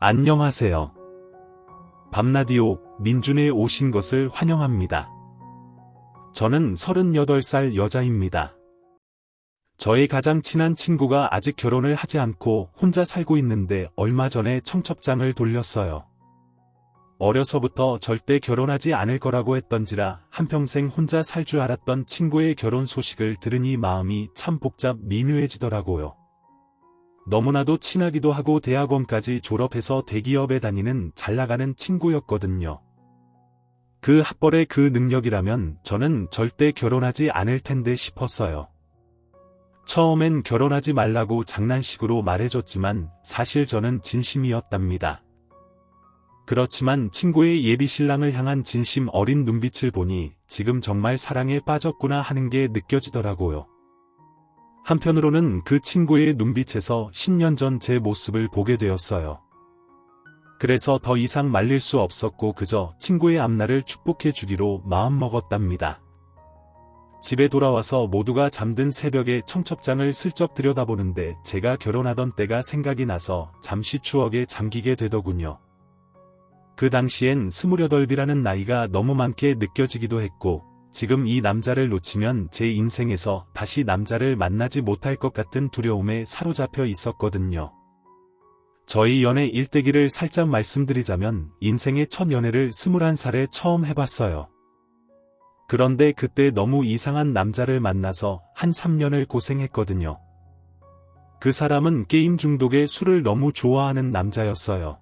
안녕하세요. 밤라디오 민준에 오신 것을 환영합니다. 저는 38살 여자입니다. 저의 가장 친한 친구가 아직 결혼을 하지 않고 혼자 살고 있는데 얼마 전에 청첩장을 돌렸어요. 어려서부터 절대 결혼하지 않을 거라고 했던지라 한평생 혼자 살 줄 알았던 친구의 결혼 소식을 들으니 마음이 참 미묘해지더라고요. 너무나도 친하기도 하고 대학원까지 졸업해서 대기업에 다니는 잘나가는 친구였거든요. 그 학벌의 그 능력이라면 저는 절대 결혼하지 않을 텐데 싶었어요. 처음엔 결혼하지 말라고 장난식으로 말해줬지만 사실 저는 진심이었답니다. 그렇지만 친구의 예비 신랑을 향한 진심 어린 눈빛을 보니 지금 정말 사랑에 빠졌구나 하는 게 느껴지더라고요. 한편으로는 그 친구의 눈빛에서 10년 전 제 모습을 보게 되었어요. 그래서 더 이상 말릴 수 없었고 그저 친구의 앞날을 축복해 주기로 마음먹었답니다. 집에 돌아와서 모두가 잠든 새벽에 청첩장을 슬쩍 들여다보는데 제가 결혼하던 때가 생각이 나서 잠시 추억에 잠기게 되더군요. 그 당시엔 28이라는 나이가 너무 많게 느껴지기도 했고 지금 이 남자를 놓치면 제 인생에서 다시 남자를 만나지 못할 것 같은 두려움에 사로잡혀 있었거든요. 저희 연애 일대기를 살짝 말씀드리자면 인생의 첫 연애를 21살에 처음 해봤어요. 그런데 그때 너무 이상한 남자를 만나서 한 3년을 고생했거든요. 그 사람은 게임 중독에 술을 너무 좋아하는 남자였어요.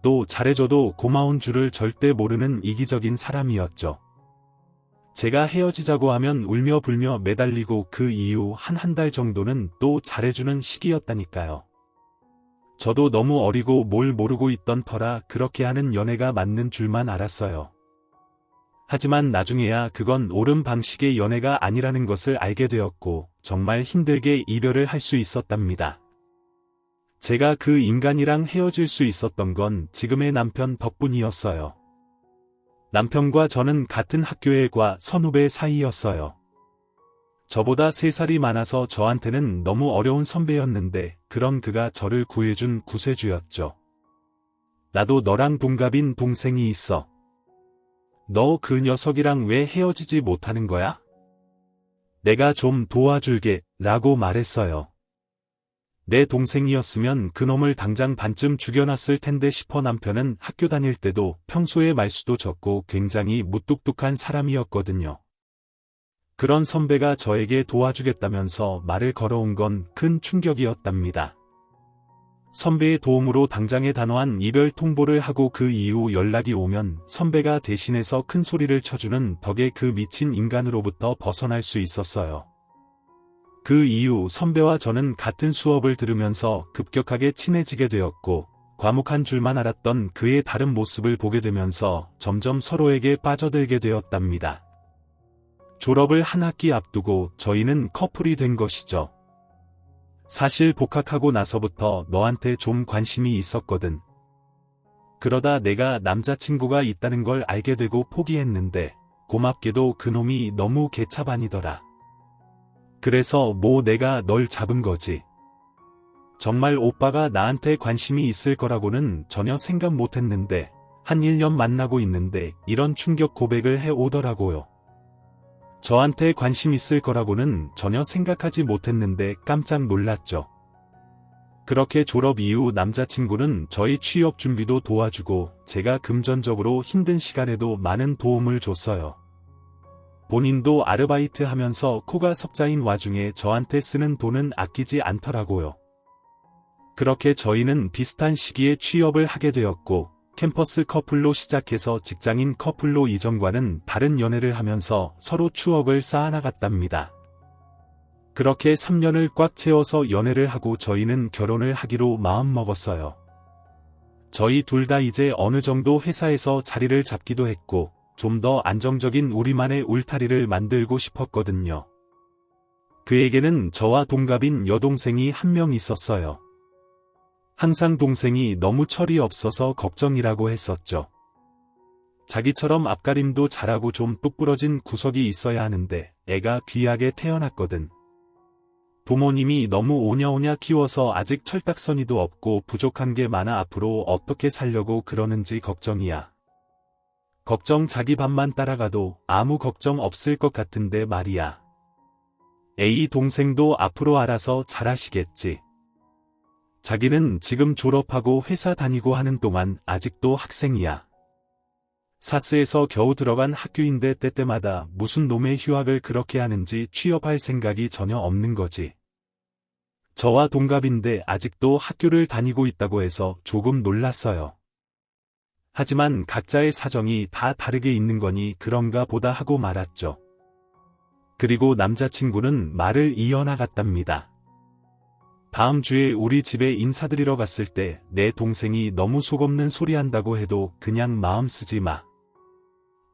또 잘해줘도 고마운 줄을 절대 모르는 이기적인 사람이었죠. 제가 헤어지자고 하면 울며 불며 매달리고 그 이후 한 달 정도는 또 잘해주는 시기였다니까요. 저도 너무 어리고 뭘 모르고 있던 터라 그렇게 하는 연애가 맞는 줄만 알았어요. 하지만 나중에야 그건 옳은 방식의 연애가 아니라는 것을 알게 되었고 정말 힘들게 이별을 할 수 있었답니다. 제가 그 인간이랑 헤어질 수 있었던 건 지금의 남편 덕분이었어요. 남편과 저는 같은 학교의 과 선후배 사이였어요. 저보다 3살이 많아서 저한테는 너무 어려운 선배였는데 그런 그가 저를 구해준 구세주였죠. 나도 너랑 동갑인 동생이 있어. 너 그 녀석이랑 왜 헤어지지 못하는 거야? 내가 좀 도와줄게 라고 말했어요. 내 동생이었으면 그놈을 당장 반쯤 죽여놨을 텐데 싶어. 남편은 학교 다닐 때도 평소에 말수도 적고 굉장히 무뚝뚝한 사람이었거든요. 그런 선배가 저에게 도와주겠다면서 말을 걸어온 건 큰 충격이었답니다. 선배의 도움으로 당장에 단호한 이별 통보를 하고 그 이후 연락이 오면 선배가 대신해서 큰 소리를 쳐주는 덕에 그 미친 인간으로부터 벗어날 수 있었어요. 그 이후 선배와 저는 같은 수업을 들으면서 급격하게 친해지게 되었고 과묵한 줄만 알았던 그의 다른 모습을 보게 되면서 점점 서로에게 빠져들게 되었답니다. 졸업을 한 학기 앞두고 저희는 커플이 된 것이죠. 사실 복학하고 나서부터 너한테 좀 관심이 있었거든. 그러다 내가 남자친구가 있다는 걸 알게 되고 포기했는데 고맙게도 그놈이 너무 개차반이더라. 그래서 내가 널 잡은 거지. 정말 오빠가 나한테 관심이 있을 거라고는 전혀 생각 못했는데 한 1년 만나고 있는데 이런 충격 고백을 해오더라고요. 저한테 관심 있을 거라고는 전혀 생각하지 못했는데 깜짝 놀랐죠. 그렇게 졸업 이후 남자친구는 저희 취업 준비도 도와주고 제가 금전적으로 힘든 시간에도 많은 도움을 줬어요. 본인도 아르바이트 하면서 코가 석자인 와중에 저한테 쓰는 돈은 아끼지 않더라고요. 그렇게 저희는 비슷한 시기에 취업을 하게 되었고 캠퍼스 커플로 시작해서 직장인 커플로 이전과는 다른 연애를 하면서 서로 추억을 쌓아나갔답니다. 그렇게 3년을 꽉 채워서 연애를 하고 저희는 결혼을 하기로 마음먹었어요. 저희 둘 다 이제 어느 정도 회사에서 자리를 잡기도 했고 좀 더 안정적인 우리만의 울타리를 만들고 싶었거든요. 그에게는 저와 동갑인 여동생이 한 명 있었어요. 항상 동생이 너무 철이 없어서 걱정이라고 했었죠. 자기처럼 앞가림도 잘하고 좀 똑부러진 구석이 있어야 하는데 애가 귀하게 태어났거든. 부모님이 너무 오냐오냐 키워서 아직 철딱서니도 없고 부족한 게 많아 앞으로 어떻게 살려고 그러는지 걱정이야. 걱정 자기 밥만 따라가도 아무 걱정 없을 것 같은데 말이야. A 동생도 앞으로 알아서 잘하시겠지. 자기는 지금 졸업하고 회사 다니고 하는 동안 아직도 학생이야. 사스에서 겨우 들어간 학교인데 때때마다 무슨 놈의 휴학을 그렇게 하는지 취업할 생각이 전혀 없는 거지. 저와 동갑인데 아직도 학교를 다니고 있다고 해서 조금 놀랐어요. 하지만 각자의 사정이 다 다르게 있는 거니 그런가 보다 하고 말았죠. 그리고 남자친구는 말을 이어나갔답니다. 다음 주에 우리 집에 인사드리러 갔을 때 내 동생이 너무 속없는 소리 한다고 해도 그냥 마음 쓰지 마.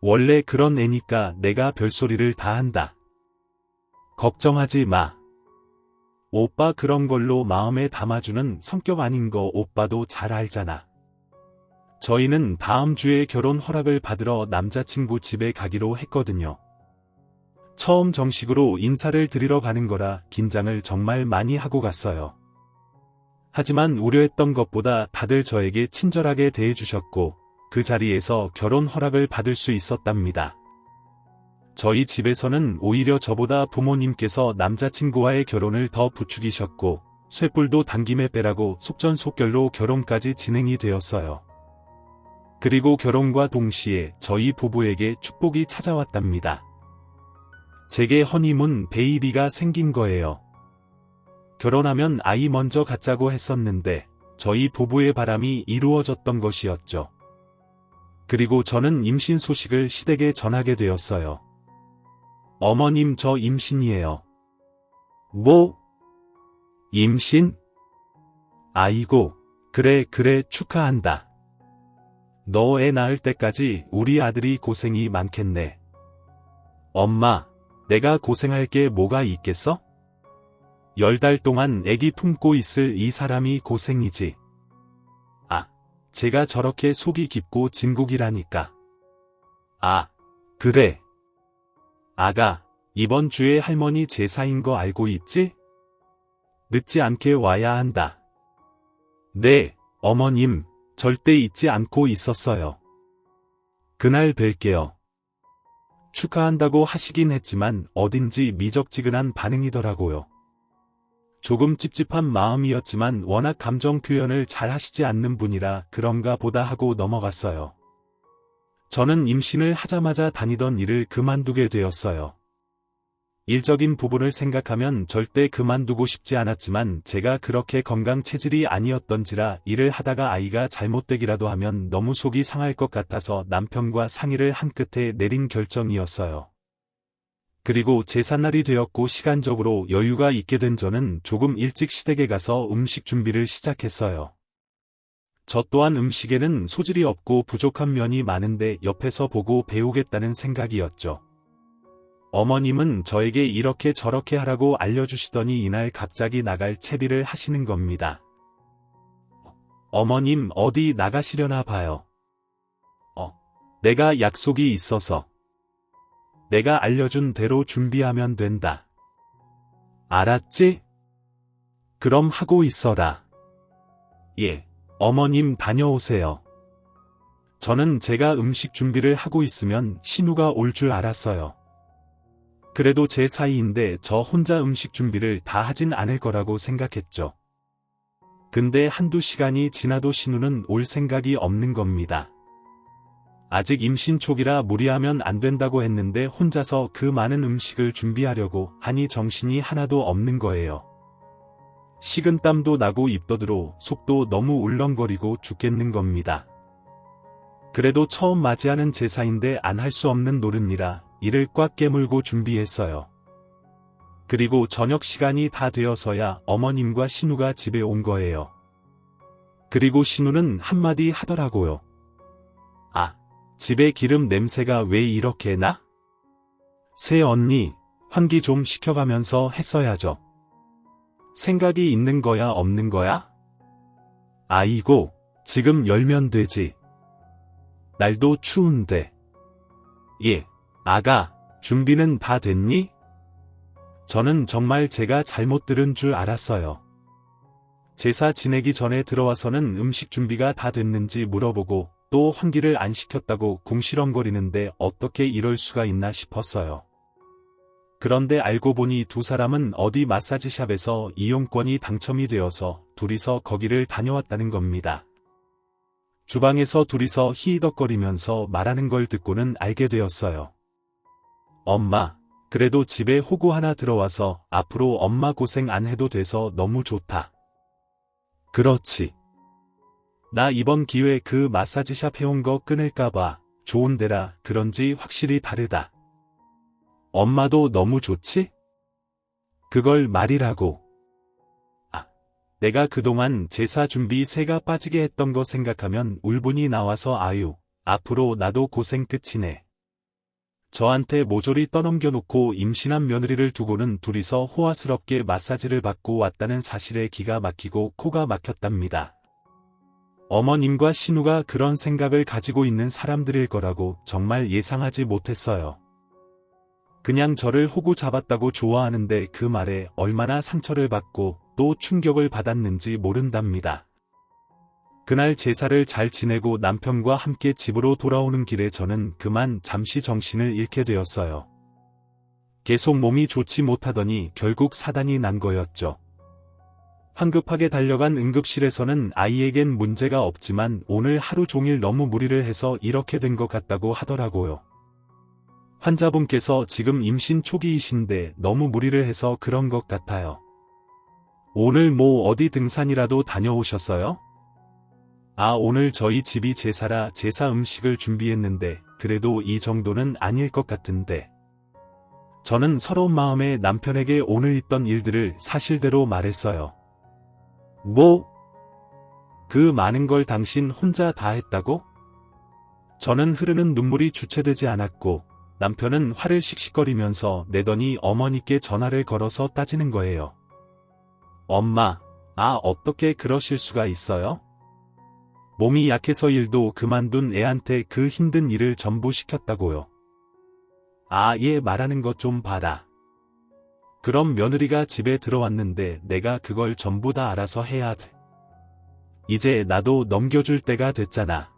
원래 그런 애니까 내가 별소리를 다 한다. 걱정하지 마. 오빠 그런 걸로 마음에 담아주는 성격 아닌 거 오빠도 잘 알잖아. 저희는 다음 주에 결혼 허락을 받으러 남자친구 집에 가기로 했거든요. 처음 정식으로 인사를 드리러 가는 거라 긴장을 정말 많이 하고 갔어요. 하지만 우려했던 것보다 다들 저에게 친절하게 대해주셨고 그 자리에서 결혼 허락을 받을 수 있었답니다. 저희 집에서는 오히려 저보다 부모님께서 남자친구와의 결혼을 더 부추기셨고 쇳불도 당김에 빼라고 속전속결로 결혼까지 진행이 되었어요. 그리고 결혼과 동시에 저희 부부에게 축복이 찾아왔답니다. 제게 허니문 베이비가 생긴 거예요. 결혼하면 아이 먼저 갖자고 했었는데 저희 부부의 바람이 이루어졌던 것이었죠. 그리고 저는 임신 소식을 시댁에 전하게 되었어요. 어머님 저 임신이에요. 뭐? 임신? 아이고, 그래 축하한다. 너 애 낳을 때까지 우리 아들이 고생이 많겠네. 엄마, 내가 고생할 게 뭐가 있겠어? 10달 동안 애기 품고 있을 이 사람이 고생이지. 아, 제가 저렇게 속이 깊고 진국이라니까. 아, 그래. 아가, 이번 주에 할머니 제사인 거 알고 있지? 늦지 않게 와야 한다. 네, 어머님, 절대 잊지 않고 있었어요. 그날 뵐게요. 축하한다고 하시긴 했지만 어딘지 미적지근한 반응이더라고요. 조금 찝찝한 마음이었지만 워낙 감정 표현을 잘 하시지 않는 분이라 그런가 보다 하고 넘어갔어요. 저는 임신을 하자마자 다니던 일을 그만두게 되었어요. 일적인 부분을 생각하면 절대 그만두고 싶지 않았지만 제가 그렇게 건강 체질이 아니었던지라 일을 하다가 아이가 잘못되기라도 하면 너무 속이 상할 것 같아서 남편과 상의를 한 끝에 내린 결정이었어요. 그리고 제삿날이 되었고 시간적으로 여유가 있게 된 저는 조금 일찍 시댁에 가서 음식 준비를 시작했어요. 저 또한 음식에는 소질이 없고 부족한 면이 많은데 옆에서 보고 배우겠다는 생각이었죠. 어머님은 저에게 이렇게 저렇게 하라고 알려주시더니 이날 갑자기 나갈 채비를 하시는 겁니다. 어머님 어디 나가시려나 봐요. 내가 약속이 있어서. 내가 알려준 대로 준비하면 된다. 알았지? 그럼 하고 있어라. 예, 어머님 다녀오세요. 저는 제가 음식 준비를 하고 있으면 신우가 올 줄 알았어요. 그래도 제 사이인데 저 혼자 음식 준비를 다 하진 않을 거라고 생각했죠. 근데 한두 시간이 지나도 신우는 올 생각이 없는 겁니다. 아직 임신 초기라 무리하면 안 된다고 했는데 혼자서 그 많은 음식을 준비하려고 하니 정신이 하나도 없는 거예요. 식은땀도 나고 입더드로 속도 너무 울렁거리고 죽겠는 겁니다. 그래도 처음 맞이하는 제사인데 안 할 수 없는 노릇이라 이를 꽉 깨물고 준비했어요. 그리고 저녁 시간이 다 되어서야 어머님과 신우가 집에 온 거예요. 그리고 신우는 한마디 하더라고요. 아, 집에 기름 냄새가 왜 이렇게 나? 새 언니, 환기 좀 시켜가면서 했어야죠. 생각이 있는 거야 없는 거야? 아이고, 지금 열면 되지. 날도 추운데. 예, 아가, 준비는 다 됐니? 저는 정말 제가 잘못 들은 줄 알았어요. 제사 지내기 전에 들어와서는 음식 준비가 다 됐는지 물어보고 또 환기를 안 시켰다고 궁시렁거리는데 어떻게 이럴 수가 있나 싶었어요. 그런데 알고 보니 두 사람은 어디 마사지샵에서 이용권이 당첨이 되어서 둘이서 거기를 다녀왔다는 겁니다. 주방에서 둘이서 히히덕거리면서 말하는 걸 듣고는 알게 되었어요. 엄마, 그래도 집에 호구 하나 들어와서 앞으로 엄마 고생 안 해도 돼서 너무 좋다. 그렇지. 나 이번 기회에 그 마사지샵 해온 거 끊을까봐 좋은 데라 그런지 확실히 다르다. 엄마도 너무 좋지? 그걸 말이라고. 아, 내가 그동안 제사 준비 새가 빠지게 했던 거 생각하면 울분이 나와서 아유, 앞으로 나도 고생 끝이네. 저한테 모조리 떠넘겨놓고 임신한 며느리를 두고는 둘이서 호화스럽게 마사지를 받고 왔다는 사실에 기가 막히고 코가 막혔답니다. 어머님과 신우가 그런 생각을 가지고 있는 사람들일 거라고 정말 예상하지 못했어요. 그냥 저를 호구 잡았다고 좋아하는데 그 말에 얼마나 상처를 받고 또 충격을 받았는지 모른답니다. 그날 제사를 잘 지내고 남편과 함께 집으로 돌아오는 길에 저는 그만 잠시 정신을 잃게 되었어요. 계속 몸이 좋지 못하더니 결국 사단이 난 거였죠. 황급하게 달려간 응급실에서는 아이에겐 문제가 없지만 오늘 하루 종일 너무 무리를 해서 이렇게 된 것 같다고 하더라고요. 환자분께서 지금 임신 초기이신데 너무 무리를 해서 그런 것 같아요. 오늘 뭐 어디 등산이라도 다녀오셨어요? 아, 오늘 저희 집이 제사라 제사 음식을 준비했는데 그래도 이 정도는 아닐 것 같은데. 저는 서러운 마음에 남편에게 오늘 있던 일들을 사실대로 말했어요. 뭐? 그 많은 걸 당신 혼자 다 했다고? 저는 흐르는 눈물이 주체되지 않았고 남편은 화를 씩씩거리면서 내더니 어머니께 전화를 걸어서 따지는 거예요. 엄마, 어떻게 그러실 수가 있어요? 몸이 약해서 일도 그만둔 애한테 그 힘든 일을 전부 시켰다고요. 얘 말하는 것 좀 봐라. 그럼 며느리가 집에 들어왔는데 내가 그걸 전부 다 알아서 해야 돼. 이제 나도 넘겨줄 때가 됐잖아.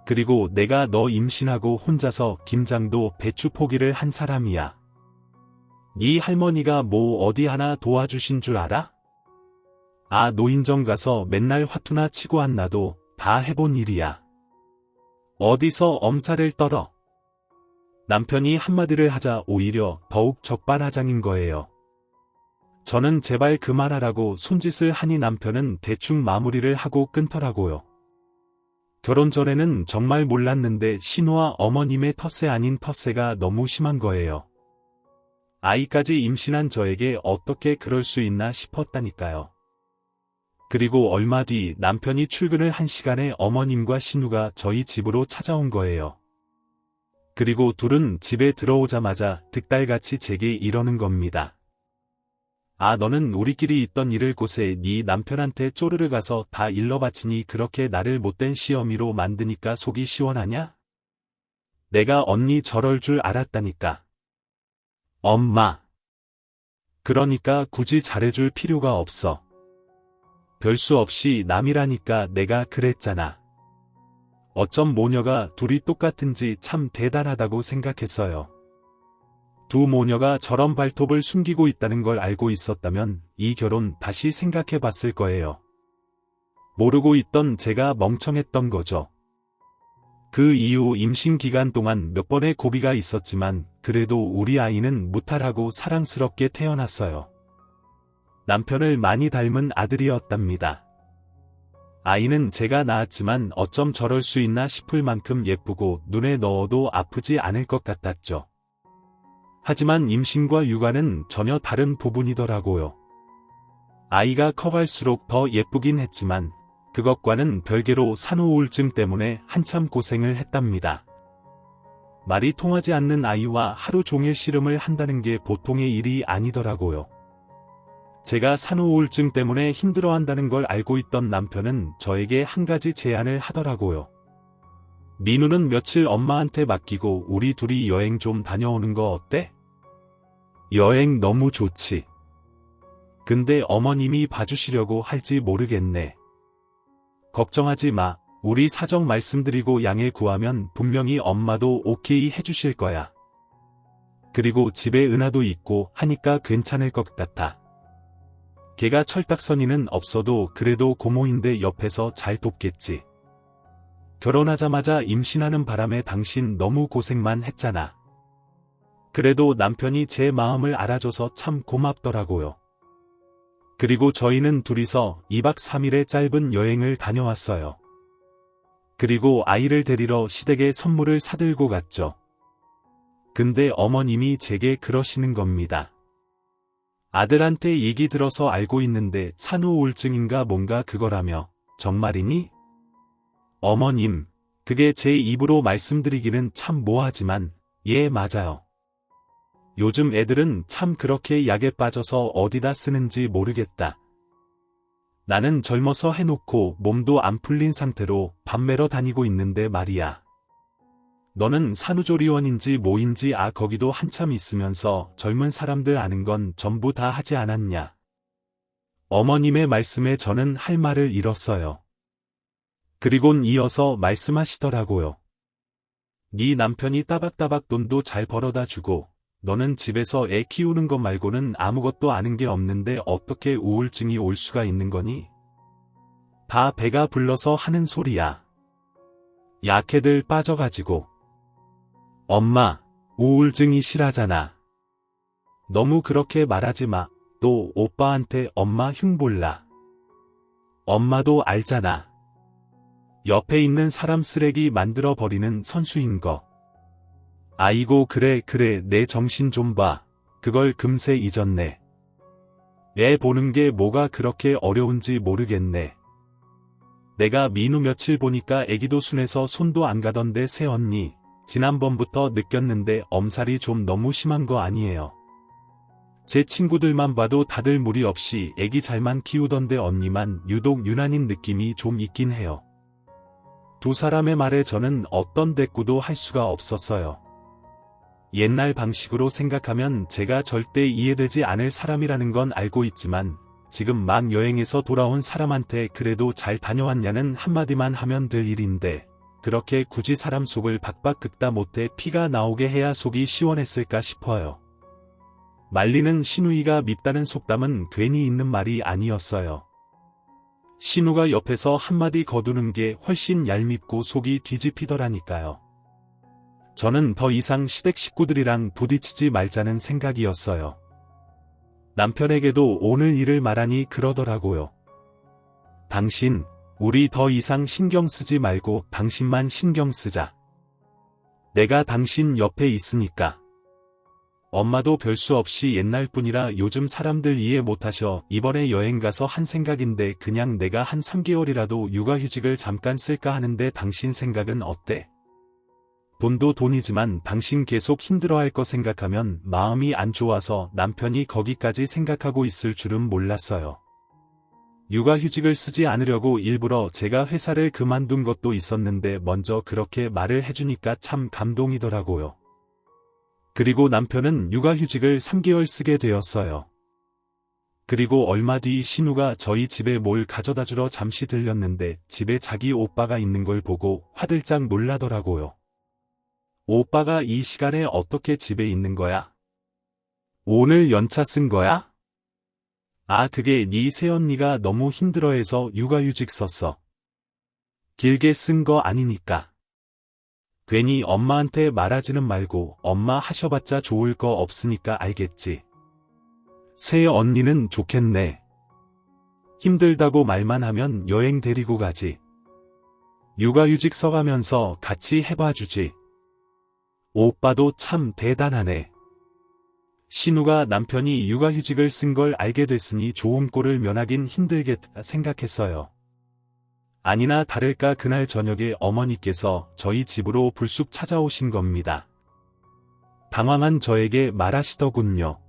그리고 내가 너 임신하고 혼자서 김장도 배추 포기를 한 사람이야. 네 할머니가 뭐 어디 하나 도와주신 줄 알아? 노인정 가서 맨날 화투나 치고 안 나도 다 해본 일이야. 어디서 엄살을 떨어? 남편이 한마디를 하자 오히려 더욱 적반하장인 거예요. 저는 제발 그만하라고 손짓을 하니 남편은 대충 마무리를 하고 끊더라고요. 결혼 전에는 정말 몰랐는데 신우와 어머님의 텃세 아닌 텃세가 너무 심한 거예요. 아이까지 임신한 저에게 어떻게 그럴 수 있나 싶었다니까요. 그리고 얼마 뒤 남편이 출근을 한 시간에 어머님과 신우가 저희 집으로 찾아온 거예요. 그리고 둘은 집에 들어오자마자 득달같이 제게 이러는 겁니다. 너는 우리끼리 있던 일을 곳에 네 남편한테 쪼르르 가서 다 일러 바치니 그렇게 나를 못된 시어미로 만드니까 속이 시원하냐? 내가 언니 저럴 줄 알았다니까. 엄마. 그러니까 굳이 잘해줄 필요가 없어. 별수 없이 남이라니까 내가 그랬잖아. 어쩜 모녀가 둘이 똑같은지 참 대단하다고 생각했어요. 두 모녀가 저런 발톱을 숨기고 있다는 걸 알고 있었다면 이 결혼 다시 생각해 봤을 거예요. 모르고 있던 제가 멍청했던 거죠. 그 이후 임신 기간 동안 몇 번의 고비가 있었지만 그래도 우리 아이는 무탈하고 사랑스럽게 태어났어요. 남편을 많이 닮은 아들이었답니다. 아이는 제가 낳았지만 어쩜 저럴 수 있나 싶을 만큼 예쁘고 눈에 넣어도 아프지 않을 것 같았죠. 하지만 임신과 육아는 전혀 다른 부분이더라고요. 아이가 커갈수록 더 예쁘긴 했지만 그것과는 별개로 산후우울증 때문에 한참 고생을 했답니다. 말이 통하지 않는 아이와 하루 종일 씨름을 한다는 게 보통의 일이 아니더라고요. 제가 산후우울증 때문에 힘들어한다는 걸 알고 있던 남편은 저에게 한 가지 제안을 하더라고요. 민우는 며칠 엄마한테 맡기고 우리 둘이 여행 좀 다녀오는 거 어때? 여행 너무 좋지. 근데 어머님이 봐주시려고 할지 모르겠네. 걱정하지 마. 우리 사정 말씀드리고 양해 구하면 분명히 엄마도 오케이 해주실 거야. 그리고 집에 은하도 있고 하니까 괜찮을 것 같아. 걔가 철딱서니는 없어도 그래도 고모인데 옆에서 잘 돕겠지. 결혼하자마자 임신하는 바람에 당신 너무 고생만 했잖아. 그래도 남편이 제 마음을 알아줘서 참 고맙더라고요. 그리고 저희는 둘이서 2박 3일의 짧은 여행을 다녀왔어요. 그리고 아이를 데리러 시댁에 선물을 사들고 갔죠. 근데 어머님이 제게 그러시는 겁니다. 아들한테 얘기 들어서 알고 있는데 산후 우울증인가 뭔가 그거라며. 정말이니? 어머님, 그게 제 입으로 말씀드리기는 참 뭐하지만, 예, 맞아요. 요즘 애들은 참 그렇게 약에 빠져서 어디다 쓰는지 모르겠다. 나는 젊어서 해놓고 몸도 안 풀린 상태로 밥 매러 다니고 있는데 말이야. 너는 산후조리원인지 뭐인지 거기도 한참 있으면서 젊은 사람들 아는 건 전부 다 하지 않았냐. 어머님의 말씀에 저는 할 말을 잃었어요. 그리곤 이어서 말씀하시더라고요. 네 남편이 따박따박 돈도 잘 벌어다 주고 너는 집에서 애 키우는 것 말고는 아무것도 아는 게 없는데 어떻게 우울증이 올 수가 있는 거니? 다 배가 불러서 하는 소리야. 약해들 빠져가지고. 엄마, 우울증이 실하잖아. 너무 그렇게 말하지 마. 또 오빠한테 엄마 흉볼라. 엄마도 알잖아. 옆에 있는 사람 쓰레기 만들어버리는 선수인 거. 아이고 그래 내 정신 좀 봐. 그걸 금세 잊었네. 애 보는 게 뭐가 그렇게 어려운지 모르겠네. 내가 민우 며칠 보니까 애기도 순해서 손도 안 가던데 새언니. 지난번부터 느꼈는데 엄살이 좀 너무 심한 거 아니에요. 제 친구들만 봐도 다들 무리 없이 애기 잘만 키우던데 언니만 유독 유난인 느낌이 좀 있긴 해요. 두 사람의 말에 저는 어떤 대꾸도 할 수가 없었어요. 옛날 방식으로 생각하면 제가 절대 이해되지 않을 사람이라는 건 알고 있지만 지금 막 여행에서 돌아온 사람한테 그래도 잘 다녀왔냐는 한마디만 하면 될 일인데 그렇게 굳이 사람 속을 박박 긁다 못해 피가 나오게 해야 속이 시원했을까 싶어요. 말리는 신우이가 밉다는 속담은 괜히 있는 말이 아니었어요. 신우가 옆에서 한마디 거두는 게 훨씬 얄밉고 속이 뒤집히더라니까요. 저는 더 이상 시댁 식구들이랑 부딪히지 말자는 생각이었어요. 남편에게도 오늘 일을 말하니 그러더라고요. 당신, 우리 더 이상 신경 쓰지 말고 당신만 신경 쓰자. 내가 당신 옆에 있으니까. 엄마도 별수 없이 옛날뿐이라 요즘 사람들 이해 못하셔. 이번에 여행 가서 한 생각인데 그냥 내가 한 3개월이라도 육아휴직을 잠깐 쓸까 하는데 당신 생각은 어때? 돈도 돈이지만 당신 계속 힘들어할 거 생각하면 마음이 안 좋아서 남편이 거기까지 생각하고 있을 줄은 몰랐어요. 육아휴직을 쓰지 않으려고 일부러 제가 회사를 그만둔 것도 있었는데 먼저 그렇게 말을 해주니까 참 감동이더라고요. 그리고 남편은 육아휴직을 3개월 쓰게 되었어요. 그리고 얼마 뒤 신우가 저희 집에 뭘 가져다 주러 잠시 들렸는데 집에 자기 오빠가 있는 걸 보고 화들짝 놀라더라고요. 오빠가 이 시간에 어떻게 집에 있는 거야? 오늘 연차 쓴 거야? 그게 네 새언니가 너무 힘들어해서 육아휴직 썼어. 길게 쓴 거 아니니까. 괜히 엄마한테 말하지는 말고 엄마 하셔봤자 좋을 거 없으니까 알겠지. 새언니는 좋겠네. 힘들다고 말만 하면 여행 데리고 가지. 육아휴직 써가면서 같이 해봐주지. 오빠도 참 대단하네. 신우가 남편이 육아휴직을 쓴 걸 알게 됐으니 좋은 꼴을 면하긴 힘들겠다 생각했어요. 아니나 다를까 그날 저녁에 어머니께서 저희 집으로 불쑥 찾아오신 겁니다. 당황한 저에게 말하시더군요.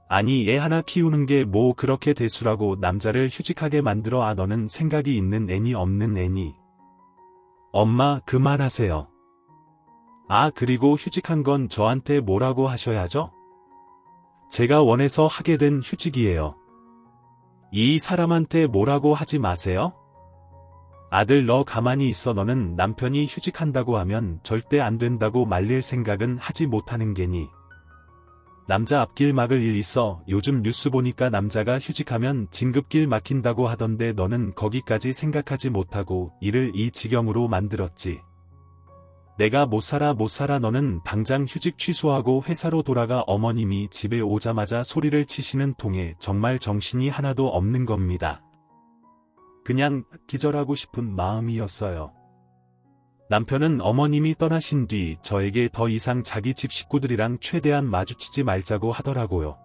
아니 애 하나 키우는 게 뭐 그렇게 대수라고 남자를 휴직하게 만들어 너는 생각이 있는 애니 없는 애니. 엄마 그만하세요. 그리고 휴직한 건 저한테 뭐라고 하셔야죠? 제가 원해서 하게 된 휴직이에요. 이 사람한테 뭐라고 하지 마세요? 아들 너 가만히 있어. 너는 남편이 휴직한다고 하면 절대 안 된다고 말릴 생각은 하지 못하는 게니. 남자 앞길 막을 일 있어. 요즘 뉴스 보니까 남자가 휴직하면 진급길 막힌다고 하던데 너는 거기까지 생각하지 못하고 일을 이 지경으로 만들었지. 내가 못 살아 너는 당장 휴직 취소하고 회사로 돌아가. 어머님이 집에 오자마자 소리를 치시는 통에 정말 정신이 하나도 없는 겁니다. 그냥 기절하고 싶은 마음이었어요. 남편은 어머님이 떠나신 뒤 저에게 더 이상 자기 집 식구들이랑 최대한 마주치지 말자고 하더라고요.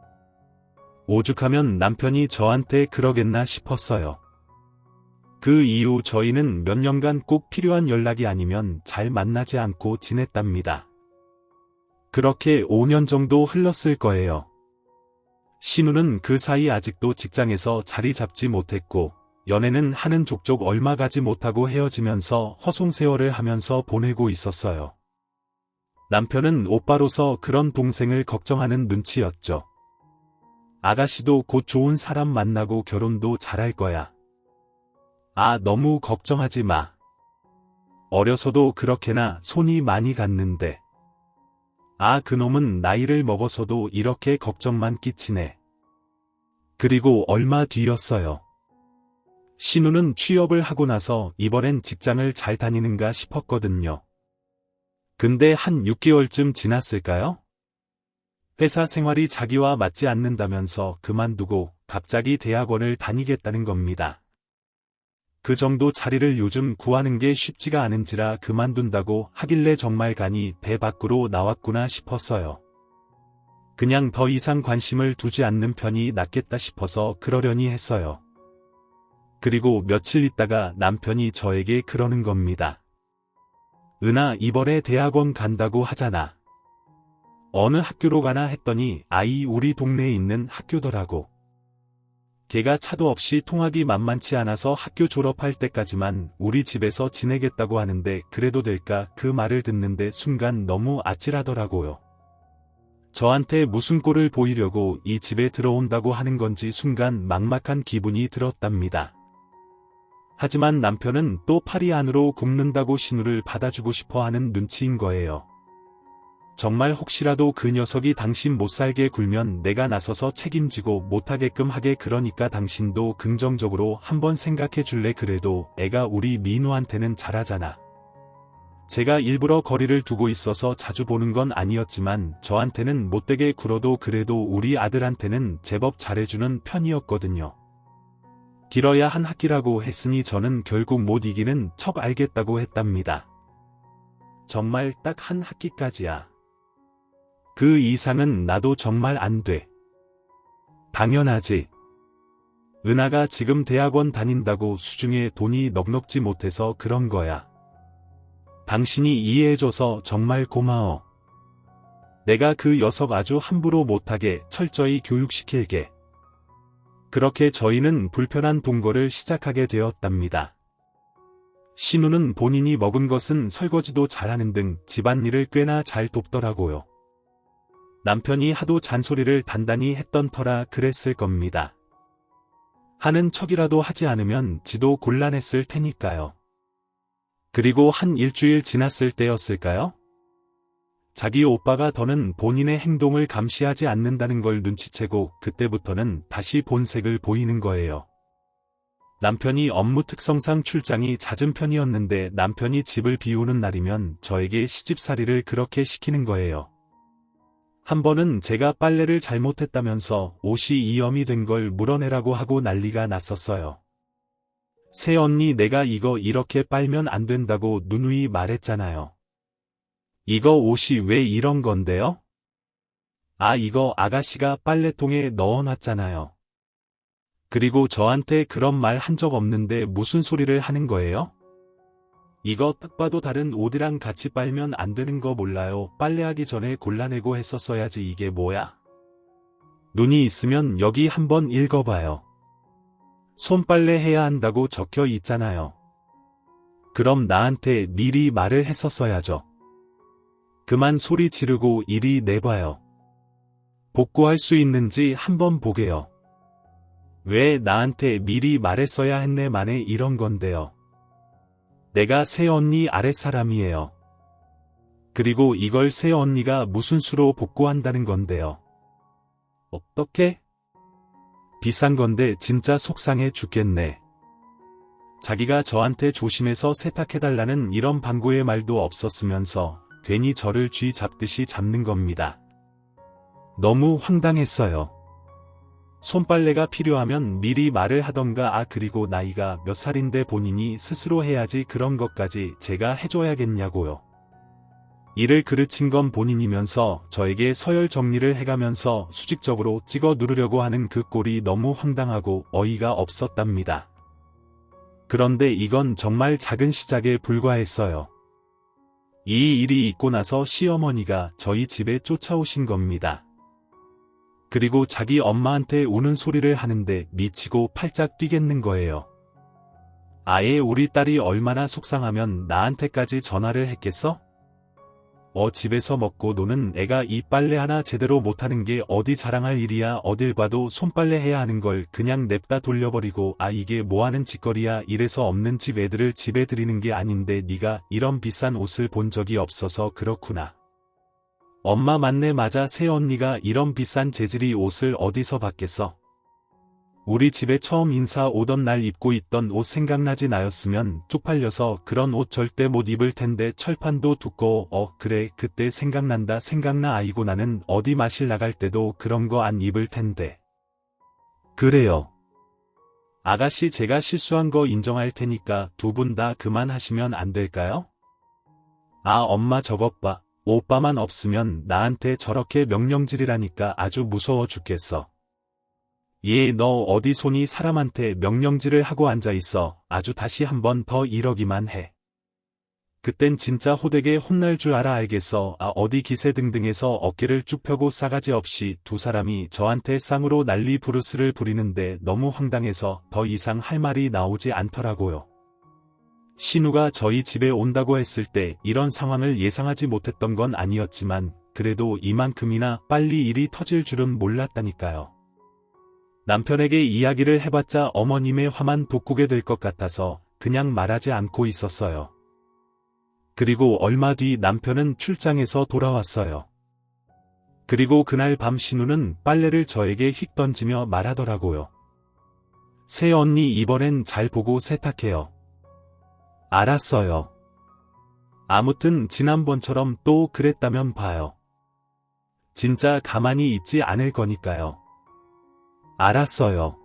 오죽하면 남편이 저한테 그러겠나 싶었어요. 그 이후 저희는 몇 년간 꼭 필요한 연락이 아니면 잘 만나지 않고 지냈답니다. 그렇게 5년 정도 흘렀을 거예요. 신우는 그 사이 아직도 직장에서 자리 잡지 못했고 연애는 하는 족족 얼마 가지 못하고 헤어지면서 허송세월을 하면서 보내고 있었어요. 남편은 오빠로서 그런 동생을 걱정하는 눈치였죠. 아가씨도 곧 좋은 사람 만나고 결혼도 잘할 거야. 아, 너무 걱정하지 마. 어려서도 그렇게나 손이 많이 갔는데. 아, 그놈은 나이를 먹어서도 이렇게 걱정만 끼치네. 그리고 얼마 뒤였어요. 신우는 취업을 하고 나서 이번엔 직장을 잘 다니는가 싶었거든요. 근데 한 6개월쯤 지났을까요? 회사 생활이 자기와 맞지 않는다면서 그만두고 갑자기 대학원을 다니겠다는 겁니다. 그 정도 자리를 요즘 구하는 게 쉽지가 않은지라 그만둔다고 하길래 정말 간이 배 밖으로 나왔구나 싶었어요. 그냥 더 이상 관심을 두지 않는 편이 낫겠다 싶어서 그러려니 했어요. 그리고 며칠 있다가 남편이 저에게 그러는 겁니다. 은하 이번에 대학원 간다고 하잖아. 어느 학교로 가나 했더니 아이 우리 동네에 있는 학교더라고. 걔가 차도 없이 통학이 만만치 않아서 학교 졸업할 때까지만 우리 집에서 지내겠다고 하는데 그래도 될까? 그 말을 듣는데 순간 너무 아찔하더라고요. 저한테 무슨 꼴을 보이려고 이 집에 들어온다고 하는 건지 순간 막막한 기분이 들었답니다. 하지만 남편은 또 파리 안으로 굽는다고 신우를 받아주고 싶어 하는 눈치인 거예요. 정말 혹시라도 그 녀석이 당신 못 살게 굴면 내가 나서서 책임지고 못하게끔 하게. 그러니까 당신도 긍정적으로 한번 생각해 줄래? 그래도 애가 우리 민우한테는 잘하잖아. 제가 일부러 거리를 두고 있어서 자주 보는 건 아니었지만 저한테는 못되게 굴어도 그래도 우리 아들한테는 제법 잘해주는 편이었거든요. 길어야 한 학기라고 했으니 저는 결국 못 이기는 척 알겠다고 했답니다. 정말 딱 한 학기까지야. 그 이상은 나도 정말 안 돼. 당연하지. 은하가 지금 대학원 다닌다고 수중에 돈이 넉넉지 못해서 그런 거야. 당신이 이해해줘서 정말 고마워. 내가 그 녀석 아주 함부로 못하게 철저히 교육시킬게. 그렇게 저희는 불편한 동거를 시작하게 되었답니다. 신우는 본인이 먹은 것은 설거지도 잘하는 등 집안일을 꽤나 잘 돕더라고요. 남편이 하도 잔소리를 단단히 했던 터라 그랬을 겁니다. 하는 척이라도 하지 않으면 지도 곤란했을 테니까요. 그리고 한 일주일 지났을 때였을까요? 자기 오빠가 더는 본인의 행동을 감시하지 않는다는 걸 눈치채고 그때부터는 다시 본색을 보이는 거예요. 남편이 업무 특성상 출장이 잦은 편이었는데 남편이 집을 비우는 날이면 저에게 시집살이를 그렇게 시키는 거예요. 한 번은 제가 빨래를 잘못했다면서 옷이 이염이 된 걸 물어내라고 하고 난리가 났었어요. 새언니 내가 이거 이렇게 빨면 안 된다고 누누이 말했잖아요. 이거 옷이 왜 이런 건데요? 아 이거 아가씨가 빨래통에 넣어놨잖아요. 그리고 저한테 그런 말 한 적 없는데 무슨 소리를 하는 거예요? 이거 딱 봐도 다른 옷이랑 같이 빨면 안 되는 거 몰라요? 빨래하기 전에 골라내고 했었어야지. 이게 뭐야? 눈이 있으면 여기 한번 읽어봐요. 손빨래 해야 한다고 적혀 있잖아요. 그럼 나한테 미리 말을 했었어야죠. 그만 소리 지르고 이리 내봐요. 복구할 수 있는지 한번 보게요. 왜 나한테 미리 말했어야 했네 만에 이런 건데요. 내가 새언니 아랫사람이에요. 그리고 이걸 새언니가 무슨 수로 복구한다는 건데요. 어떻게? 비싼 건데 진짜 속상해 죽겠네. 자기가 저한테 조심해서 세탁해달라는 이런 방구의 말도 없었으면서 괜히 저를 쥐 잡듯이 잡는 겁니다. 너무 황당했어요. 손빨래가 필요하면 미리 말을 하던가 그리고 나이가 몇 살인데 본인이 스스로 해야지 그런 것까지 제가 해줘야겠냐고요. 일을 그르친 건 본인이면서 저에게 서열 정리를 해가면서 수직적으로 찍어 누르려고 하는 그 꼴이 너무 황당하고 어이가 없었답니다. 그런데 이건 정말 작은 시작에 불과했어요. 이 일이 있고 나서 시어머니가 저희 집에 쫓아오신 겁니다. 그리고 자기 엄마한테 우는 소리를 하는데 미치고 팔짝 뛰겠는 거예요. 아예 우리 딸이 얼마나 속상하면 나한테까지 전화를 했겠어? 집에서 먹고 노는 애가 이 빨래 하나 제대로 못하는 게 어디 자랑할 일이야. 어딜 봐도 손빨래 해야 하는 걸 그냥 냅다 돌려버리고 이게 뭐하는 짓거리야. 이래서 없는 집 애들을 집에 들이는 게 아닌데 네가 이런 비싼 옷을 본 적이 없어서 그렇구나. 엄마 맞네. 맞아. 새언니가 이런 비싼 재질의 옷을 어디서 봤겠어. 우리 집에 처음 인사 오던 날 입고 있던 옷 생각나지? 나였으면 쪽팔려서 그런 옷 절대 못 입을 텐데 철판도 두꺼워. 그래 그때 생각난다. 생각나. 아이고 나는 어디 마실 나갈 때도 그런 거 안 입을 텐데. 그래요. 아가씨 제가 실수한 거 인정할 테니까 두 분 다 그만하시면 안 될까요? 엄마 저것 봐. 오빠만 없으면 나한테 저렇게 명령질이라니까 아주 무서워 죽겠어. 얘 너 어디 손이 사람한테 명령질을 하고 앉아있어. 아주 다시 한 번 더 이러기만 해. 그땐 진짜 호되게 혼날 줄 알겠어. 어디 기세등등해서 어깨를 쭉 펴고 싸가지 없이 두 사람이 저한테 쌍으로 난리 부르스를 부리는데 너무 황당해서 더 이상 할 말이 나오지 않더라고요. 신우가 저희 집에 온다고 했을 때 이런 상황을 예상하지 못했던 건 아니었지만 그래도 이만큼이나 빨리 일이 터질 줄은 몰랐다니까요. 남편에게 이야기를 해봤자 어머님의 화만 돋구게 될 것 같아서 그냥 말하지 않고 있었어요. 그리고 얼마 뒤 남편은 출장에서 돌아왔어요. 그리고 그날 밤 신우는 빨래를 저에게 휙 던지며 말하더라고요. 새언니 이번엔 잘 보고 세탁해요. 알았어요. 아무튼 지난번처럼 또 그랬다면 봐요. 진짜 가만히 있지 않을 거니까요. 알았어요.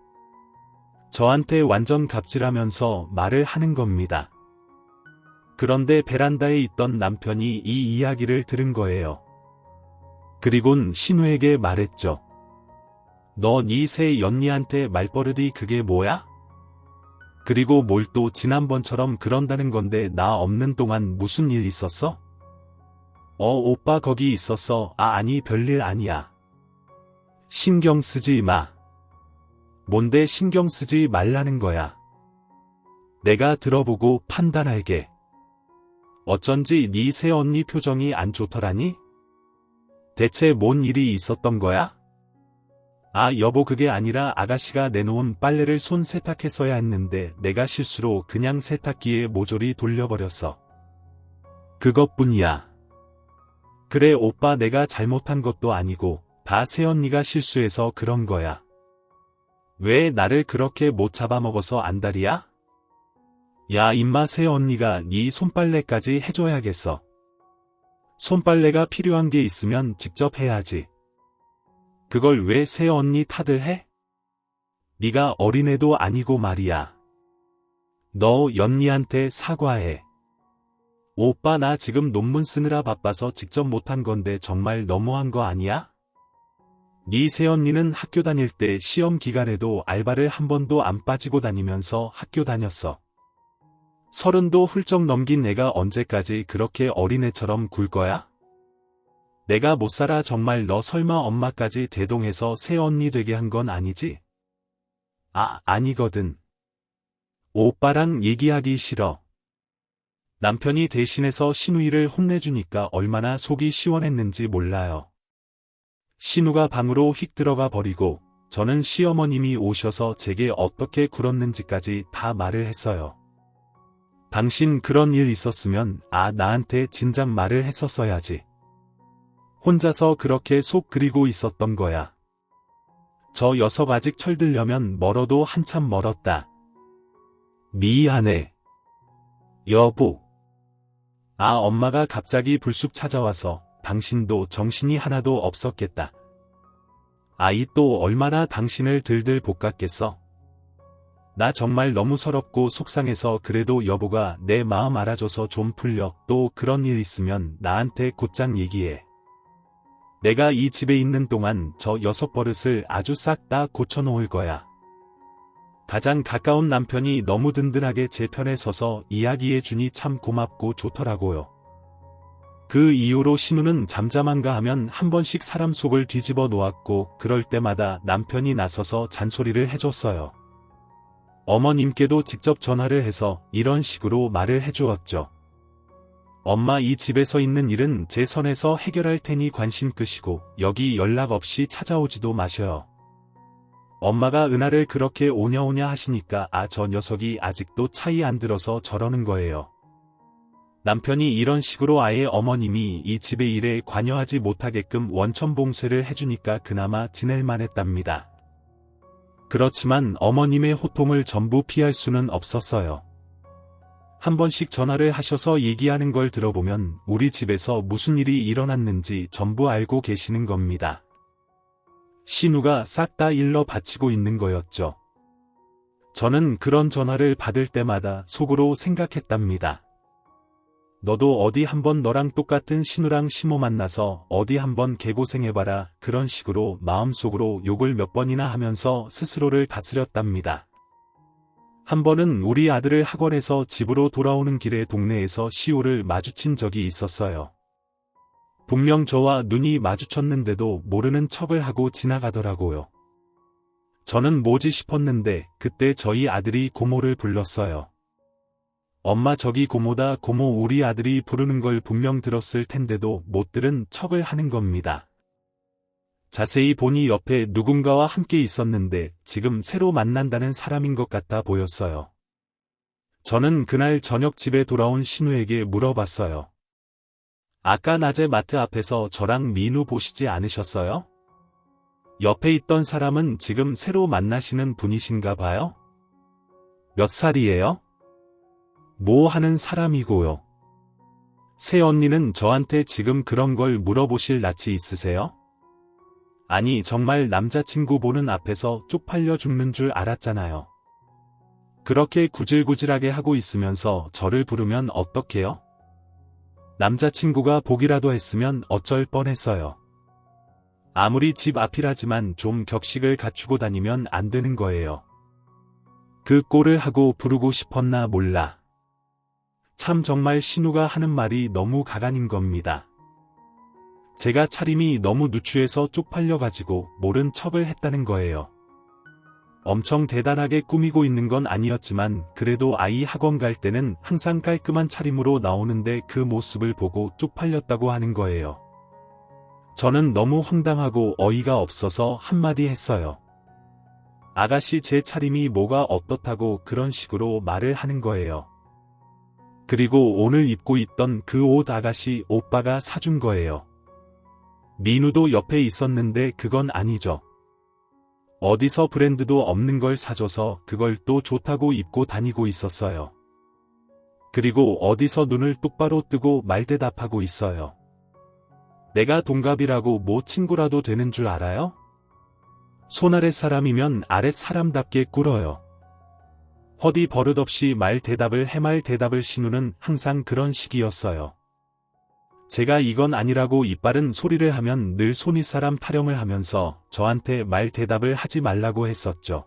저한테 완전 갑질하면서 말을 하는 겁니다. 그런데 베란다에 있던 남편이 이 이야기를 들은 거예요. 그리곤 신우에게 말했죠. 너 네 새 연니한테 말버릇이 그게 뭐야? 그리고 뭘 또 지난번처럼 그런다는 건데 나 없는 동안 무슨 일 있었어? 오빠 거기 있었어. 아니 별일 아니야. 신경 쓰지 마. 뭔데 신경 쓰지 말라는 거야. 내가 들어보고 판단할게. 어쩐지 네 새언니 표정이 안 좋더라니? 대체 뭔 일이 있었던 거야? 여보 그게 아니라 아가씨가 내놓은 빨래를 손 세탁했어야 했는데 내가 실수로 그냥 세탁기에 모조리 돌려버렸어. 그것뿐이야. 그래 오빠 내가 잘못한 것도 아니고 다 새언니가 실수해서 그런 거야. 왜 나를 그렇게 못 잡아먹어서 안달이야? 야 임마 새언니가 네 손빨래까지 해줘야겠어. 손빨래가 필요한 게 있으면 직접 해야지. 그걸 왜 새언니 탓을 해? 네가 어린애도 아니고 말이야. 너 연니한테 사과해. 오빠 나 지금 논문 쓰느라 바빠서 직접 못한 건데 정말 너무한 거 아니야? 네 새언니는 학교 다닐 때 시험 기간에도 알바를 한 번도 안 빠지고 다니면서 학교 다녔어. 30도 훌쩍 넘긴 애가 언제까지 그렇게 어린애처럼 굴 거야? 내가 못 살아 정말. 너 설마 엄마까지 대동해서 새언니 되게 한 건 아니지? 아니거든. 오빠랑 얘기하기 싫어. 남편이 대신해서 신우이를 혼내주니까 얼마나 속이 시원했는지 몰라요. 신우가 방으로 휙 들어가 버리고 저는 시어머님이 오셔서 제게 어떻게 굴었는지까지 다 말을 했어요. 당신 그런 일 있었으면 나한테 진작 말을 했었어야지. 혼자서 그렇게 속 그리고 있었던 거야. 저 녀석 아직 철들려면 멀어도 한참 멀었다. 미안해. 여보. 엄마가 갑자기 불쑥 찾아와서 당신도 정신이 하나도 없었겠다. 아이 또 얼마나 당신을 들들 볶았겠어. 나 정말 너무 서럽고 속상해서 그래도 여보가 내 마음 알아줘서 좀 풀려. 또 그런 일 있으면 나한테 곧장 얘기해. 내가 이 집에 있는 동안 저 녀석 버릇을 아주 싹 다 고쳐놓을 거야. 가장 가까운 남편이 너무 든든하게 제 편에 서서 이야기해주니 참 고맙고 좋더라고요. 그 이후로 신우는 잠잠한가 하면 한 번씩 사람 속을 뒤집어 놓았고 그럴 때마다 남편이 나서서 잔소리를 해줬어요. 어머님께도 직접 전화를 해서 이런 식으로 말을 해주었죠. 엄마 이 집에서 있는 일은 제 선에서 해결할 테니 관심 끄시고 여기 연락 없이 찾아오지도 마셔요. 엄마가 은하를 그렇게 오냐오냐 하시니까 저 녀석이 아직도 차이 안 들어서 저러는 거예요. 남편이 이런 식으로 아예 어머님이 이 집의 일에 관여하지 못하게끔 원천봉쇄를 해주니까 그나마 지낼만 했답니다. 그렇지만 어머님의 호통을 전부 피할 수는 없었어요. 한 번씩 전화를 하셔서 얘기하는 걸 들어보면 우리 집에서 무슨 일이 일어났는지 전부 알고 계시는 겁니다. 신우가 싹 다 일러 바치고 있는 거였죠. 저는 그런 전화를 받을 때마다 속으로 생각했답니다. 너도 어디 한번 너랑 똑같은 신우랑 시모 만나서 어디 한번 개고생해봐라. 그런 식으로 마음속으로 욕을 몇 번이나 하면서 스스로를 다스렸답니다. 한 번은 우리 아들을 학원에서 집으로 돌아오는 길에 동네에서 시호를 마주친 적이 있었어요. 분명 저와 눈이 마주쳤는데도 모르는 척을 하고 지나가더라고요. 저는 뭐지 싶었는데 그때 저희 아들이 고모를 불렀어요. 엄마 저기 고모다. 고모 우리 아들이 부르는 걸 분명 들었을 텐데도 못 들은 척을 하는 겁니다. 자세히 보니 옆에 누군가와 함께 있었는데 지금 새로 만난다는 사람인 것 같아 보였어요. 저는 그날 저녁 집에 돌아온 신우에게 물어봤어요. 아까 낮에 마트 앞에서 저랑 민우 보시지 않으셨어요? 옆에 있던 사람은 지금 새로 만나시는 분이신가 봐요? 몇 살이에요? 뭐 하는 사람이고요? 새언니는 저한테 지금 그런 걸 물어보실 낯이 있으세요? 아니 정말 남자친구 보는 앞에서 쪽팔려 죽는 줄 알았잖아요. 그렇게 구질구질하게 하고 있으면서 저를 부르면 어떡해요? 남자친구가 보기라도 했으면 어쩔 뻔했어요. 아무리 집 앞이라지만 좀 격식을 갖추고 다니면 안 되는 거예요. 그 꼴을 하고 부르고 싶었나 몰라. 참 정말 신우가 하는 말이 너무 가관인 겁니다. 제가 차림이 너무 누추해서 쪽팔려가지고 모른 척을 했다는 거예요. 엄청 대단하게 꾸미고 있는 건 아니었지만 그래도 아이 학원 갈 때는 항상 깔끔한 차림으로 나오는데 그 모습을 보고 쪽팔렸다고 하는 거예요. 저는 너무 황당하고 어이가 없어서 한마디 했어요. 아가씨 제 차림이 뭐가 어떻다고 그런 식으로 말을 하는 거예요. 그리고 오늘 입고 있던 그 옷 아가씨 오빠가 사준 거예요. 민우도 옆에 있었는데 그건 아니죠. 어디서 브랜드도 없는 걸 사줘서 그걸 또 좋다고 입고 다니고 있었어요. 그리고 어디서 눈을 똑바로 뜨고 말대답하고 있어요. 내가 동갑이라고 뭐 친구라도 되는 줄 알아요? 손 아랫 사람이면 아랫 사람답게 꿇어요. 허디 버릇없이 말 대답을 해말 대답을 신우는 항상 그런 식이었어요. 제가 이건 아니라고 이빠른 소리를 하면 늘 손윗사람 타령을 하면서 저한테 말 대답을 하지 말라고 했었죠.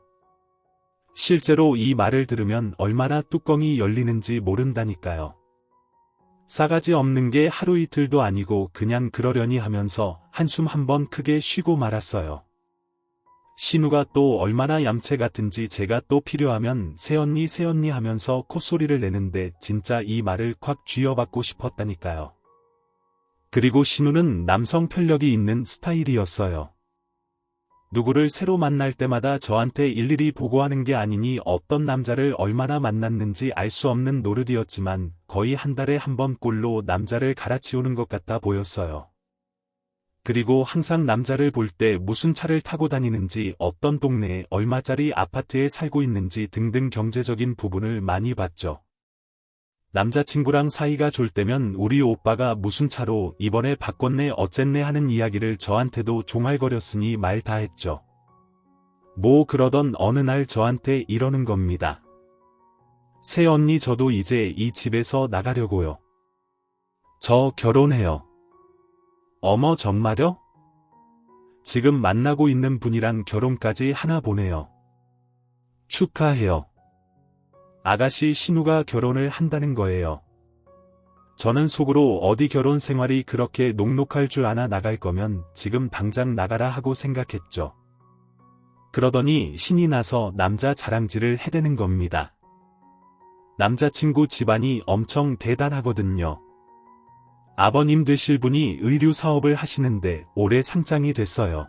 실제로 이 말을 들으면 얼마나 뚜껑이 열리는지 모른다니까요. 싸가지 없는 게 하루 이틀도 아니고 그냥 그러려니 하면서 한숨 한번 크게 쉬고 말았어요. 신우가 또 얼마나 얌체 같은지 제가 또 필요하면 새언니 새언니 하면서 콧소리를 내는데 진짜 이 말을 콱 쥐어받고 싶었다니까요. 그리고 신우는 남성 편력이 있는 스타일이었어요. 누구를 새로 만날 때마다 저한테 일일이 보고하는 게 아니니 어떤 남자를 얼마나 만났는지 알 수 없는 노릇이었지만 거의 한 달에 한 번 꼴로 남자를 갈아치우는 것 같아 보였어요. 그리고 항상 남자를 볼 때 무슨 차를 타고 다니는지, 어떤 동네에 얼마짜리 아파트에 살고 있는지 등등 경제적인 부분을 많이 봤죠. 남자친구랑 사이가 좋을 때면 우리 오빠가 무슨 차로 이번에 바꿨네 어쨌네 하는 이야기를 저한테도 종알거렸으니 말 다 했죠. 뭐 그러던 어느 날 저한테 이러는 겁니다. 새언니, 저도 이제 이 집에서 나가려고요. 저 결혼해요. 어머, 정말요? 지금 만나고 있는 분이랑 결혼까지 하나 보네요. 축하해요. 아가씨, 신우가 결혼을 한다는 거예요. 저는 속으로 어디 결혼 생활이 그렇게 녹록할 줄 아나, 나갈 거면 지금 당장 나가라 하고 생각했죠. 그러더니 신이 나서 남자 자랑질을 해대는 겁니다. 남자친구 집안이 엄청 대단하거든요. 아버님 되실 분이 의류 사업을 하시는데 올해 상장이 됐어요.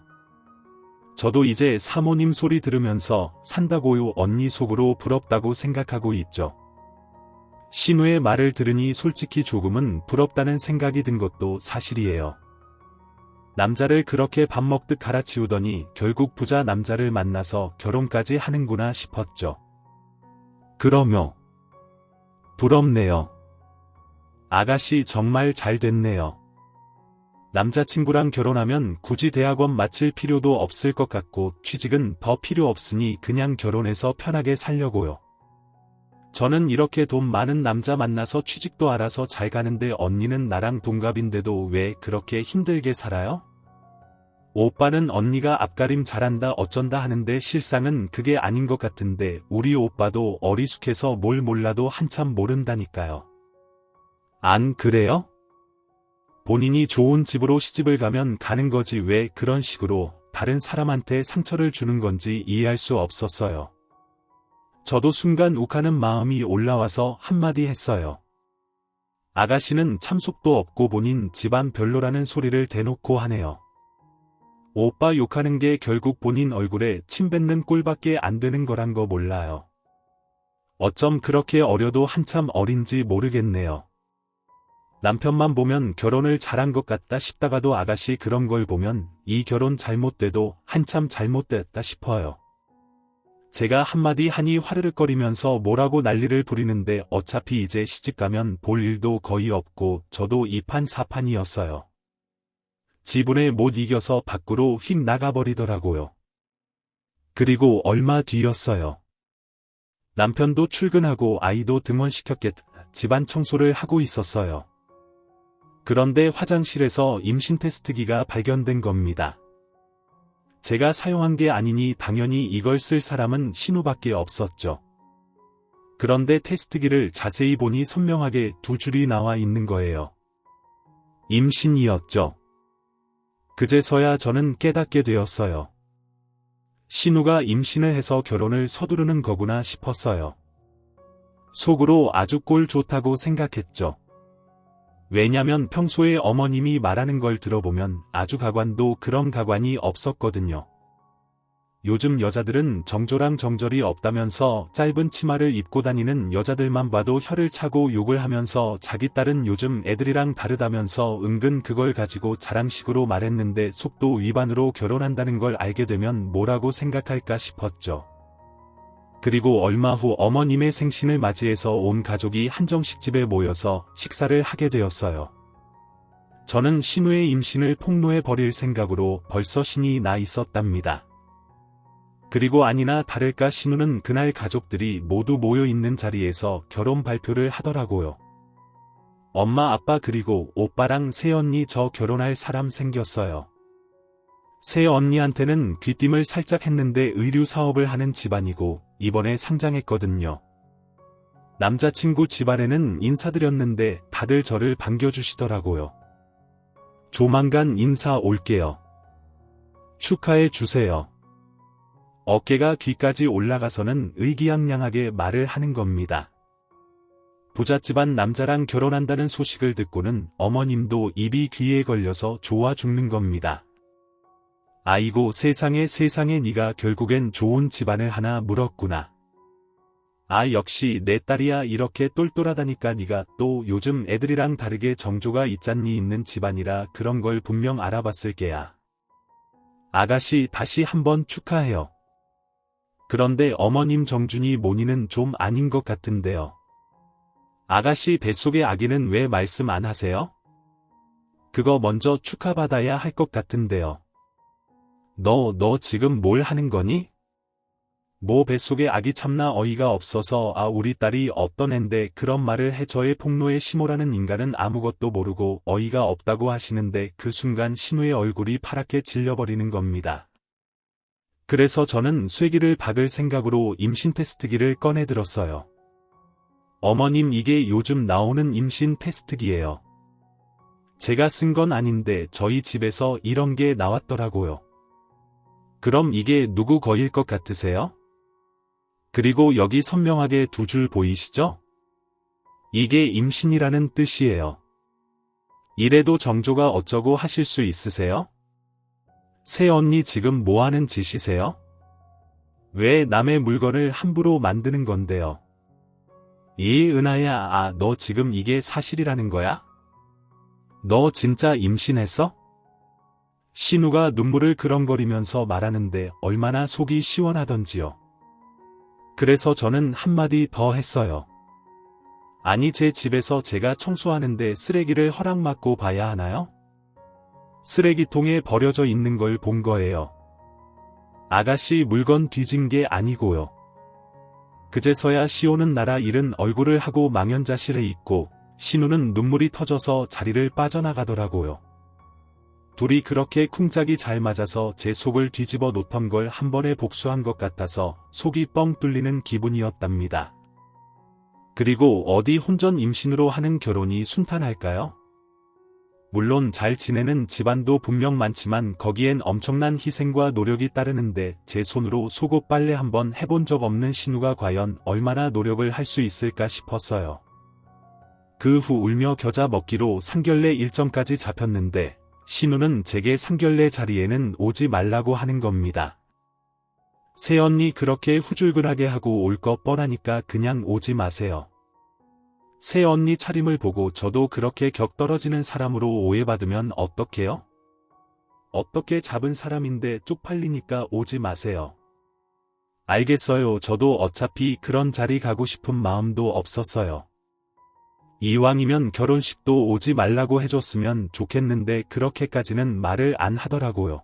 저도 이제 사모님 소리 들으면서 산다고요 언니, 속으로 부럽다고 생각하고 있죠. 신우의 말을 들으니 솔직히 조금은 부럽다는 생각이 든 것도 사실이에요. 남자를 그렇게 밥 먹듯 갈아치우더니 결국 부자 남자를 만나서 결혼까지 하는구나 싶었죠. 그러며 부럽네요. 아가씨 정말 잘 됐네요. 남자친구랑 결혼하면 굳이 대학원 마칠 필요도 없을 것 같고 취직은 더 필요 없으니 그냥 결혼해서 편하게 살려고요. 저는 이렇게 돈 많은 남자 만나서 취직도 알아서 잘 가는데 언니는 나랑 동갑인데도 왜 그렇게 힘들게 살아요? 오빠는 언니가 앞가림 잘한다 어쩐다 하는데 실상은 그게 아닌 것 같은데 우리 오빠도 어리숙해서 뭘 몰라도 한참 모른다니까요. 안 그래요? 본인이 좋은 집으로 시집을 가면 가는 거지 왜 그런 식으로 다른 사람한테 상처를 주는 건지 이해할 수 없었어요. 저도 순간 욱하는 마음이 올라와서 한마디 했어요. 아가씨는 참속도 없고 본인 집안 별로라는 소리를 대놓고 하네요. 오빠 욕하는 게 결국 본인 얼굴에 침 뱉는 꼴밖에 안 되는 거란 거 몰라요. 어쩜 그렇게 어려도 한참 어린지 모르겠네요. 남편만 보면 결혼을 잘한 것 같다 싶다가도 아가씨 그런 걸 보면 이 결혼 잘못돼도 한참 잘못됐다 싶어요. 제가 한마디 하니 화르륵거리면서 뭐라고 난리를 부리는데 어차피 이제 시집가면 볼 일도 거의 없고 저도 이판사판이었어요. 지분에 못 이겨서 밖으로 휙 나가버리더라고요. 그리고 얼마 뒤였어요. 남편도 출근하고 아이도 등원시켰겠다. 집안 청소를 하고 있었어요. 그런데 화장실에서 임신 테스트기가 발견된 겁니다. 제가 사용한 게 아니니 당연히 이걸 쓸 사람은 신우밖에 없었죠. 그런데 테스트기를 자세히 보니 선명하게 두 줄이 나와 있는 거예요. 임신이었죠. 그제서야 저는 깨닫게 되었어요. 신우가 임신을 해서 결혼을 서두르는 거구나 싶었어요. 속으로 아주 꼴 좋다고 생각했죠. 왜냐면 평소에 어머님이 말하는 걸 들어보면 아주 가관도 그런 가관이 없었거든요. 요즘 여자들은 정조랑 정절이 없다면서 짧은 치마를 입고 다니는 여자들만 봐도 혀를 차고 욕을 하면서 자기 딸은 요즘 애들이랑 다르다면서 은근 그걸 가지고 자랑식으로 말했는데 속도 위반으로 결혼한다는 걸 알게 되면 뭐라고 생각할까 싶었죠. 그리고 얼마 후 어머님의 생신을 맞이해서 온 가족이 한정식 집에 모여서 식사를 하게 되었어요. 저는 신우의 임신을 폭로해버릴 생각으로 벌써 신이 나 있었답니다. 그리고 아니나 다를까 신우는 그날 가족들이 모두 모여있는 자리에서 결혼 발표를 하더라고요. 엄마, 아빠 그리고 오빠랑 새언니, 저 결혼할 사람 생겼어요. 새언니한테는 귀띔을 살짝 했는데 의류 사업을 하는 집안이고 이번에 상장했거든요. 남자친구 집안에는 인사드렸는데 다들 저를 반겨주시더라고요. 조만간 인사 올게요. 축하해 주세요. 어깨가 귀까지 올라가서는 의기양양하게 말을 하는 겁니다. 부잣집안 남자랑 결혼한다는 소식을 듣고는 어머님도 입이 귀에 걸려서 좋아 죽는 겁니다. 아이고 세상에 네가 결국엔 좋은 집안을 하나 물었구나. 아 역시 내 딸이야 이렇게 똘똘하다니까 네가 또 요즘 애들이랑 다르게 정조가 있잖니 있는 집안이라 그런 걸 분명 알아봤을 게야. 아가씨 다시 한번 축하해요. 그런데 어머님 정준이 모니는 좀 아닌 것 같은데요. 아가씨 뱃속의 아기는 왜 말씀 안 하세요? 그거 먼저 축하받아야 할 것 같은데요. 너 지금 뭘 하는 거니? 뭐 뱃속의 아기 참나 어이가 없어서 아 우리 딸이 어떤 앤데 그런 말을 해 저의 폭로에 심오라는 인간은 아무것도 모르고 어이가 없다고 하시는데 그 순간 신우의 얼굴이 파랗게 질려버리는 겁니다. 그래서 저는 쇠기를 박을 생각으로 임신 테스트기를 꺼내 들었어요. 어머님 이게 요즘 나오는 임신 테스트기예요. 제가 쓴 건 아닌데 저희 집에서 이런 게 나왔더라고요. 그럼 이게 누구 거일 것 같으세요? 그리고 여기 선명하게 두 줄 보이시죠? 이게 임신이라는 뜻이에요. 이래도 정조가 어쩌고 하실 수 있으세요? 새언니 지금 뭐하는 짓이세요? 왜 남의 물건을 함부로 만드는 건데요? 이 은하야 아 너 지금 이게 사실이라는 거야? 너 진짜 임신했어? 신우가 눈물을 그렁거리면서 말하는데 얼마나 속이 시원하던지요. 그래서 저는 한마디 더 했어요. 아니 제 집에서 제가 청소하는데 쓰레기를 허락받고 봐야 하나요? 쓰레기통에 버려져 있는 걸 본 거예요. 아가씨 물건 뒤진 게 아니고요. 그제서야 시오는 나라 잃은 얼굴을 하고 망연자실해 있고 신우는 눈물이 터져서 자리를 빠져나가더라고요. 둘이 그렇게 쿵짝이 잘 맞아서 제 속을 뒤집어 놓던 걸 한 번에 복수한 것 같아서 속이 뻥 뚫리는 기분이었답니다. 그리고 어디 혼전 임신으로 하는 결혼이 순탄할까요? 물론 잘 지내는 집안도 분명 많지만 거기엔 엄청난 희생과 노력이 따르는데 제 손으로 속옷 빨래 한번 해본 적 없는 신우가 과연 얼마나 노력을 할 수 있을까 싶었어요. 그 후 울며 겨자 먹기로 상견례 일정까지 잡혔는데 신우는 제게 상견례 자리에는 오지 말라고 하는 겁니다. 새언니 그렇게 후줄근하게 하고 올 거 뻔하니까 그냥 오지 마세요. 새언니 차림을 보고 저도 그렇게 격 떨어지는 사람으로 오해받으면 어떡해요? 어떻게 잡은 사람인데 쪽팔리니까 오지 마세요. 알겠어요. 저도 어차피 그런 자리 가고 싶은 마음도 없었어요. 이왕이면 결혼식도 오지 말라고 해줬으면 좋겠는데 그렇게까지는 말을 안 하더라고요.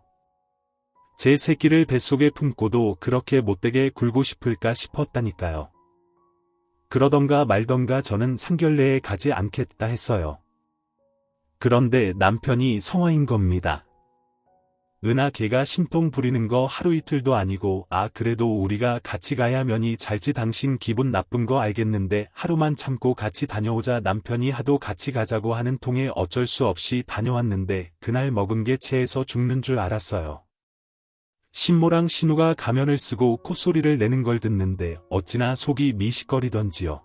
제 새끼를 뱃속에 품고도 그렇게 못되게 굴고 싶을까 싶었다니까요. 그러던가 말던가 저는 상견례에 가지 않겠다 했어요. 그런데 남편이 성화인 겁니다. 은하 걔가 심통 부리는 거 하루 이틀도 아니고 아 그래도 우리가 같이 가야 면이 잘지 당신 기분 나쁜 거 알겠는데 하루만 참고 같이 다녀오자 남편이 하도 같이 가자고 하는 통에 어쩔 수 없이 다녀왔는데 그날 먹은 게 체해서 죽는 줄 알았어요. 신모랑 신우가 가면을 쓰고 콧소리를 내는 걸 듣는데 어찌나 속이 미식거리던지요.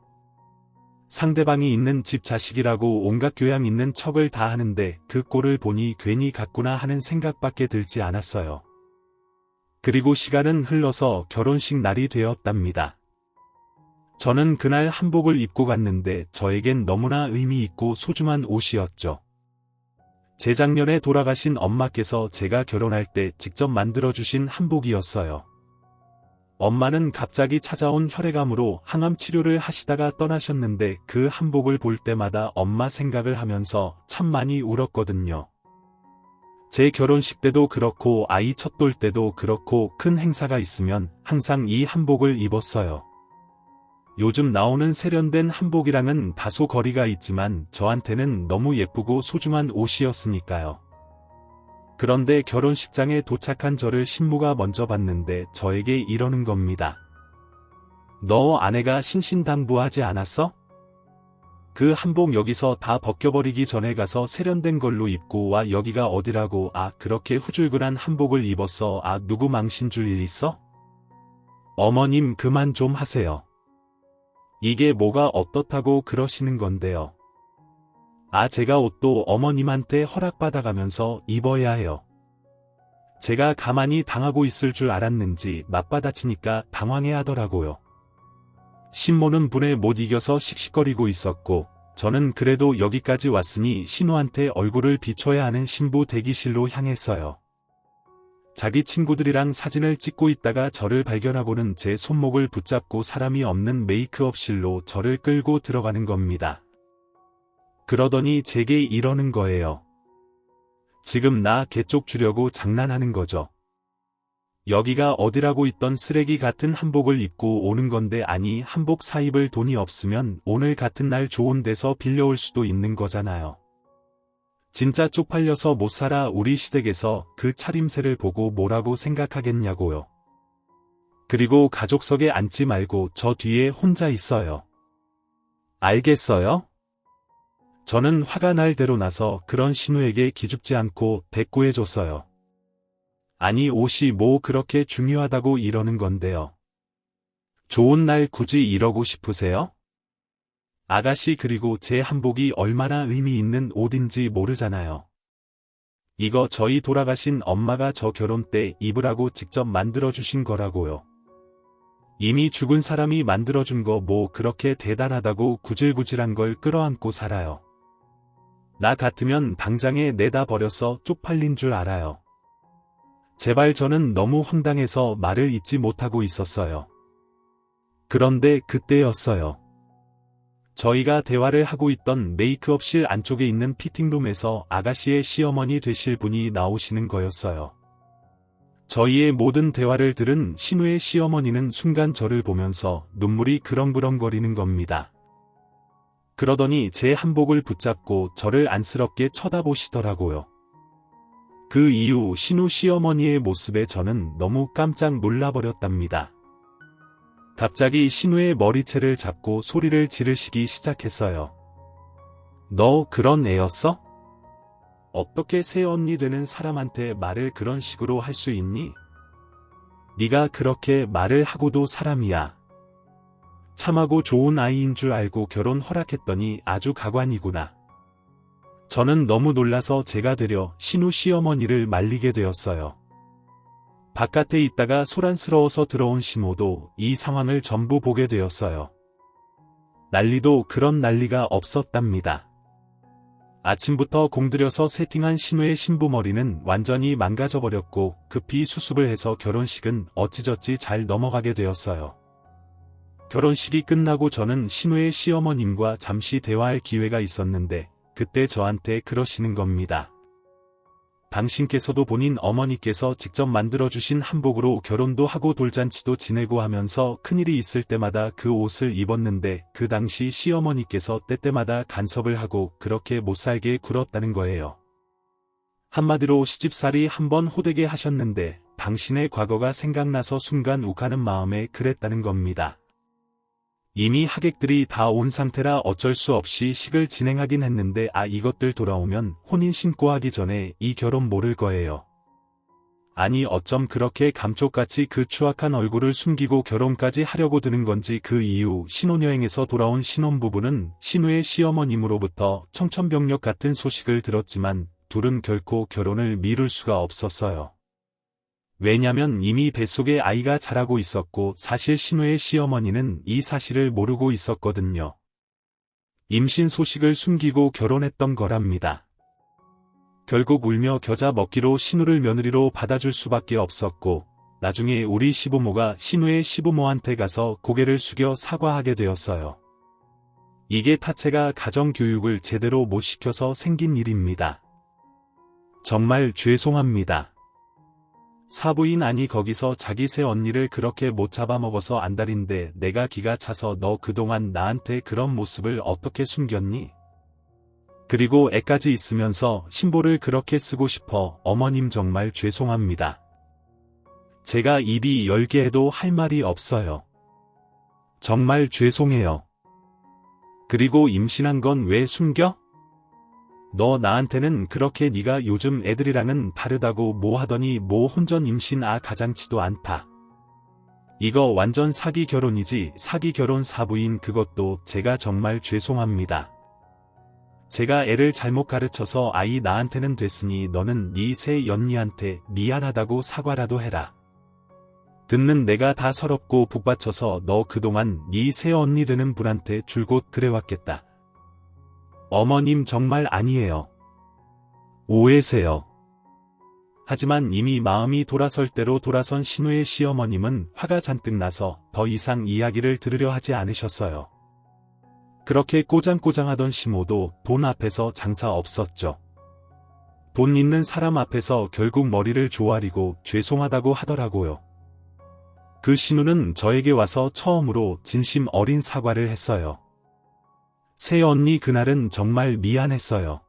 상대방이 있는 집 자식이라고 온갖 교양 있는 척을 다 하는데 그 꼴을 보니 괜히 갔구나 하는 생각밖에 들지 않았어요. 그리고 시간은 흘러서 결혼식 날이 되었답니다. 저는 그날 한복을 입고 갔는데 저에겐 너무나 의미 있고 소중한 옷이었죠. 재작년에 돌아가신 엄마께서 제가 결혼할 때 직접 만들어주신 한복이었어요. 엄마는 갑자기 찾아온 혈액암으로 항암 치료를 하시다가 떠나셨는데 그 한복을 볼 때마다 엄마 생각을 하면서 참 많이 울었거든요. 제 결혼식 때도 그렇고 아이 첫돌 때도 그렇고 큰 행사가 있으면 항상 이 한복을 입었어요. 요즘 나오는 세련된 한복이랑은 다소 거리가 있지만 저한테는 너무 예쁘고 소중한 옷이었으니까요. 그런데 결혼식장에 도착한 저를 신부가 먼저 봤는데 저에게 이러는 겁니다. 너 아내가 신신당부하지 않았어? 그 한복 여기서 다 벗겨버리기 전에 가서 세련된 걸로 입고 와. 여기가 어디라고. 아 그렇게 후줄근한 한복을 입었어. 아 누구 망신 줄 일 있어? 어머님 그만 좀 하세요. 이게 뭐가 어떻다고 그러시는 건데요. 제가 옷도 어머님한테 허락받아가면서 입어야 해요. 제가 가만히 당하고 있을 줄 알았는지 맞받아치니까 당황해 하더라고요. 신모는 분에 못 이겨서 씩씩거리고 있었고, 저는 그래도 여기까지 왔으니 신우한테 얼굴을 비춰야 하는 신부 대기실로 향했어요. 자기 친구들이랑 사진을 찍고 있다가 저를 발견하고는 제 손목을 붙잡고 사람이 없는 메이크업실로 저를 끌고 들어가는 겁니다. 그러더니 제게 이러는 거예요. 지금 나 개쪽 주려고 장난하는 거죠. 여기가 어디라고 있던 쓰레기 같은 한복을 입고 오는 건데 아니 한복 사 입을 돈이 없으면 오늘 같은 날 좋은 데서 빌려올 수도 있는 거잖아요. 진짜 쪽팔려서 못 살아 우리 시댁에서 그 차림새를 보고 뭐라고 생각하겠냐고요. 그리고 가족석에 앉지 말고 저 뒤에 혼자 있어요. 알겠어요? 저는 화가 날 대로 나서 그런 신우에게 기죽지 않고 대꾸해줬어요. 아니 옷이 뭐 그렇게 중요하다고 이러는 건데요. 좋은 날 굳이 이러고 싶으세요? 아가씨 그리고 제 한복이 얼마나 의미 있는 옷인지 모르잖아요. 이거 저희 돌아가신 엄마가 저 결혼 때 입으라고 직접 만들어주신 거라고요. 이미 죽은 사람이 만들어준 거 뭐 그렇게 대단하다고 구질구질한 걸 끌어안고 살아요. 나 같으면 당장에 내다 버려서 쪽팔린 줄 알아요. 제발 저는 너무 황당해서 말을 잇지 못하고 있었어요. 그런데 그때였어요. 저희가 대화를 하고 있던 메이크업실 안쪽에 있는 피팅룸에서 아가씨의 시어머니 되실 분이 나오시는 거였어요. 저희의 모든 대화를 들은 신우의 시어머니는 순간 저를 보면서 눈물이 그렁그렁거리는 겁니다. 그러더니 제 한복을 붙잡고 저를 안쓰럽게 쳐다보시더라고요. 그 이후 신우 시어머니의 모습에 저는 너무 깜짝 놀라버렸답니다. 갑자기 신우의 머리채를 잡고 소리를 지르시기 시작했어요. 너 그런 애였어? 어떻게 새언니 되는 사람한테 말을 그런 식으로 할 수 있니? 네가 그렇게 말을 하고도 사람이야. 참하고 좋은 아이인 줄 알고 결혼 허락했더니 아주 가관이구나. 저는 너무 놀라서 제가 되려 신우 시어머니를 말리게 되었어요. 바깥에 있다가 소란스러워서 들어온 신우도 이 상황을 전부 보게 되었어요. 난리도 그런 난리가 없었답니다. 아침부터 공들여서 세팅한 신우의 신부 머리는 완전히 망가져버렸고 급히 수습을 해서 결혼식은 어찌저찌 잘 넘어가게 되었어요. 결혼식이 끝나고 저는 신우의 시어머님과 잠시 대화할 기회가 있었는데 그때 저한테 그러시는 겁니다. 당신께서도 본인 어머니께서 직접 만들어주신 한복으로 결혼도 하고 돌잔치도 지내고 하면서 큰일이 있을 때마다 그 옷을 입었는데 그 당시 시어머니께서 때때마다 간섭을 하고 그렇게 못살게 굴었다는 거예요. 한마디로 시집살이 한번 호되게 하셨는데 당신의 과거가 생각나서 순간 욱하는 마음에 그랬다는 겁니다. 이미 하객들이 다 온 상태라 어쩔 수 없이 식을 진행하긴 했는데 이것들 돌아오면 혼인 신고하기 전에 이 결혼 모를 거예요. 아니 어쩜 그렇게 감쪽같이 그 추악한 얼굴을 숨기고 결혼까지 하려고 드는 건지. 그 이후 신혼여행에서 돌아온 신혼부부는 신우의 시어머님으로부터 청천벽력 같은 소식을 들었지만 둘은 결코 결혼을 미룰 수가 없었어요. 왜냐면 이미 뱃속에 아이가 자라고 있었고 사실 신우의 시어머니는 이 사실을 모르고 있었거든요. 임신 소식을 숨기고 결혼했던 거랍니다. 결국 울며 겨자 먹기로 신우를 며느리로 받아줄 수밖에 없었고 나중에 우리 시부모가 신우의 시부모한테 가서 고개를 숙여 사과하게 되었어요. 이게 타체가 가정교육을 제대로 못 시켜서 생긴 일입니다. 정말 죄송합니다. 사부인 아니 거기서 자기 새언니를 그렇게 못 잡아먹어서 안달인데 내가 기가 차서 너 그동안 나한테 그런 모습을 어떻게 숨겼니? 그리고 애까지 있으면서 신보를 그렇게 쓰고 싶어. 어머님 정말 죄송합니다. 제가 입이 열게 해도 할 말이 없어요. 정말 죄송해요. 그리고 임신한 건 왜 숨겨? 너 나한테는 그렇게 네가 요즘 애들이랑은 다르다고 뭐 하더니 뭐 혼전 임신 가장치도 않다. 이거 완전 사기 결혼이지. 사기 결혼 사부인 그것도 제가 정말 죄송합니다. 제가 애를 잘못 가르쳐서 아이 나한테는 됐으니 너는 네 새 연니한테 미안하다고 사과라도 해라. 듣는 내가 다 서럽고 북받쳐서 너 그동안 네 새 언니 되는 분한테 줄곧 그래왔겠다. 어머님 정말 아니에요. 오해세요. 하지만 이미 마음이 돌아설 대로 돌아선 신우의 시어머님은 화가 잔뜩 나서 더 이상 이야기를 들으려 하지 않으셨어요. 그렇게 꼬장꼬장하던 시모도 돈 앞에서 장사 없었죠. 돈 있는 사람 앞에서 결국 머리를 조아리고 죄송하다고 하더라고요. 그 신우는 저에게 와서 처음으로 진심 어린 사과를 했어요. 새언니 그날은 정말 미안했어요.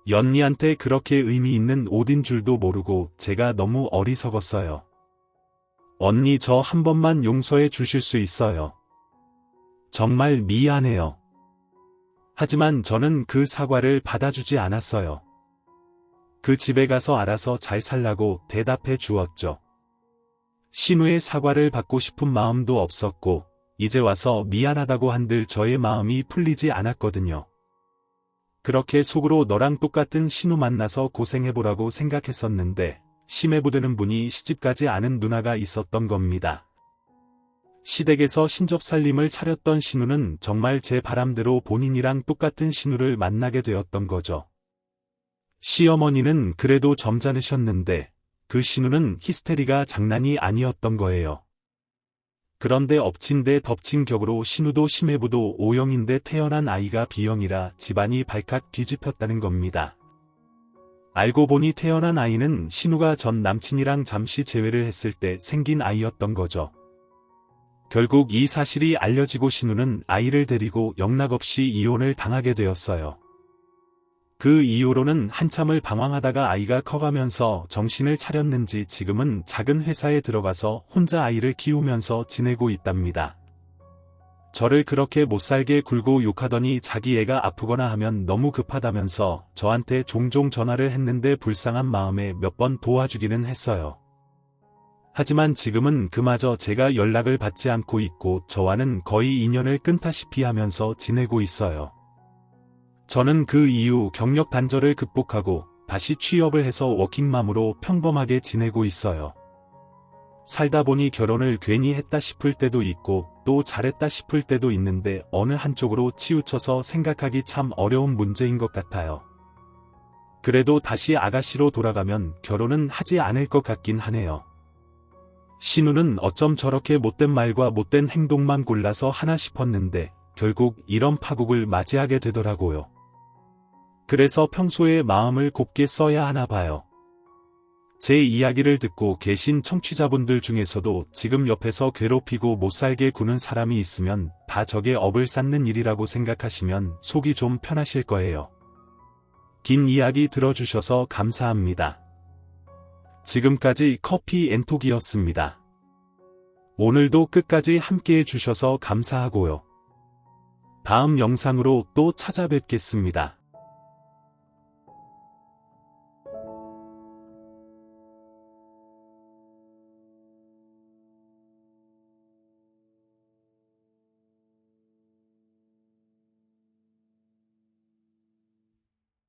연니한테 그렇게 의미 있는 옷인 줄도 모르고 제가 너무 어리석었어요. 언니 저 한 번만 용서해 주실 수 있어요? 정말 미안해요. 하지만 저는 그 사과를 받아주지 않았어요. 그 집에 가서 알아서 잘 살라고 대답해 주었죠. 신우의 사과를 받고 싶은 마음도 없었고 이제 와서 미안하다고 한들 저의 마음이 풀리지 않았거든요. 그렇게 속으로 너랑 똑같은 신우 만나서 고생해보라고 생각했었는데 심해부드는 분이 시집가지 않은 누나가 있었던 겁니다. 시댁에서 신접살림을 차렸던 신우는 정말 제 바람대로 본인이랑 똑같은 신우를 만나게 되었던 거죠. 시어머니는 그래도 점잖으셨는데 그 신우는 히스테리가 장난이 아니었던 거예요. 그런데 엎친 데 덮친 격으로 신우도 심해부도 O형인데 태어난 아이가 B형이라 집안이 발칵 뒤집혔다는 겁니다. 알고 보니 태어난 아이는 신우가 전 남친이랑 잠시 재회를 했을 때 생긴 아이였던 거죠. 결국 이 사실이 알려지고 신우는 아이를 데리고 영락없이 이혼을 당하게 되었어요. 그 이후로는 한참을 방황하다가 아이가 커가면서 정신을 차렸는지 지금은 작은 회사에 들어가서 혼자 아이를 키우면서 지내고 있답니다. 저를 그렇게 못살게 굴고 욕하더니 자기 애가 아프거나 하면 너무 급하다면서 저한테 종종 전화를 했는데 불쌍한 마음에 몇 번 도와주기는 했어요. 하지만 지금은 그마저 제가 연락을 받지 않고 있고 저와는 거의 인연을 끊다시피 하면서 지내고 있어요. 저는 그 이후 경력 단절을 극복하고 다시 취업을 해서 워킹맘으로 평범하게 지내고 있어요. 살다 보니 결혼을 괜히 했다 싶을 때도 있고 또 잘했다 싶을 때도 있는데 어느 한쪽으로 치우쳐서 생각하기 참 어려운 문제인 것 같아요. 그래도 다시 아가씨로 돌아가면 결혼은 하지 않을 것 같긴 하네요. 신우는 어쩜 저렇게 못된 말과 못된 행동만 골라서 하나 싶었는데 결국 이런 파국을 맞이하게 되더라고요. 그래서 평소에 마음을 곱게 써야 하나 봐요. 제 이야기를 듣고 계신 청취자분들 중에서도 지금 옆에서 괴롭히고 못살게 구는 사람이 있으면 다 적의 업을 쌓는 일이라고 생각하시면 속이 좀 편하실 거예요. 긴 이야기 들어주셔서 감사합니다. 지금까지 커피 앤톡이었습니다. 오늘도 끝까지 함께해 주셔서 감사하고요. 다음 영상으로 또 찾아뵙겠습니다.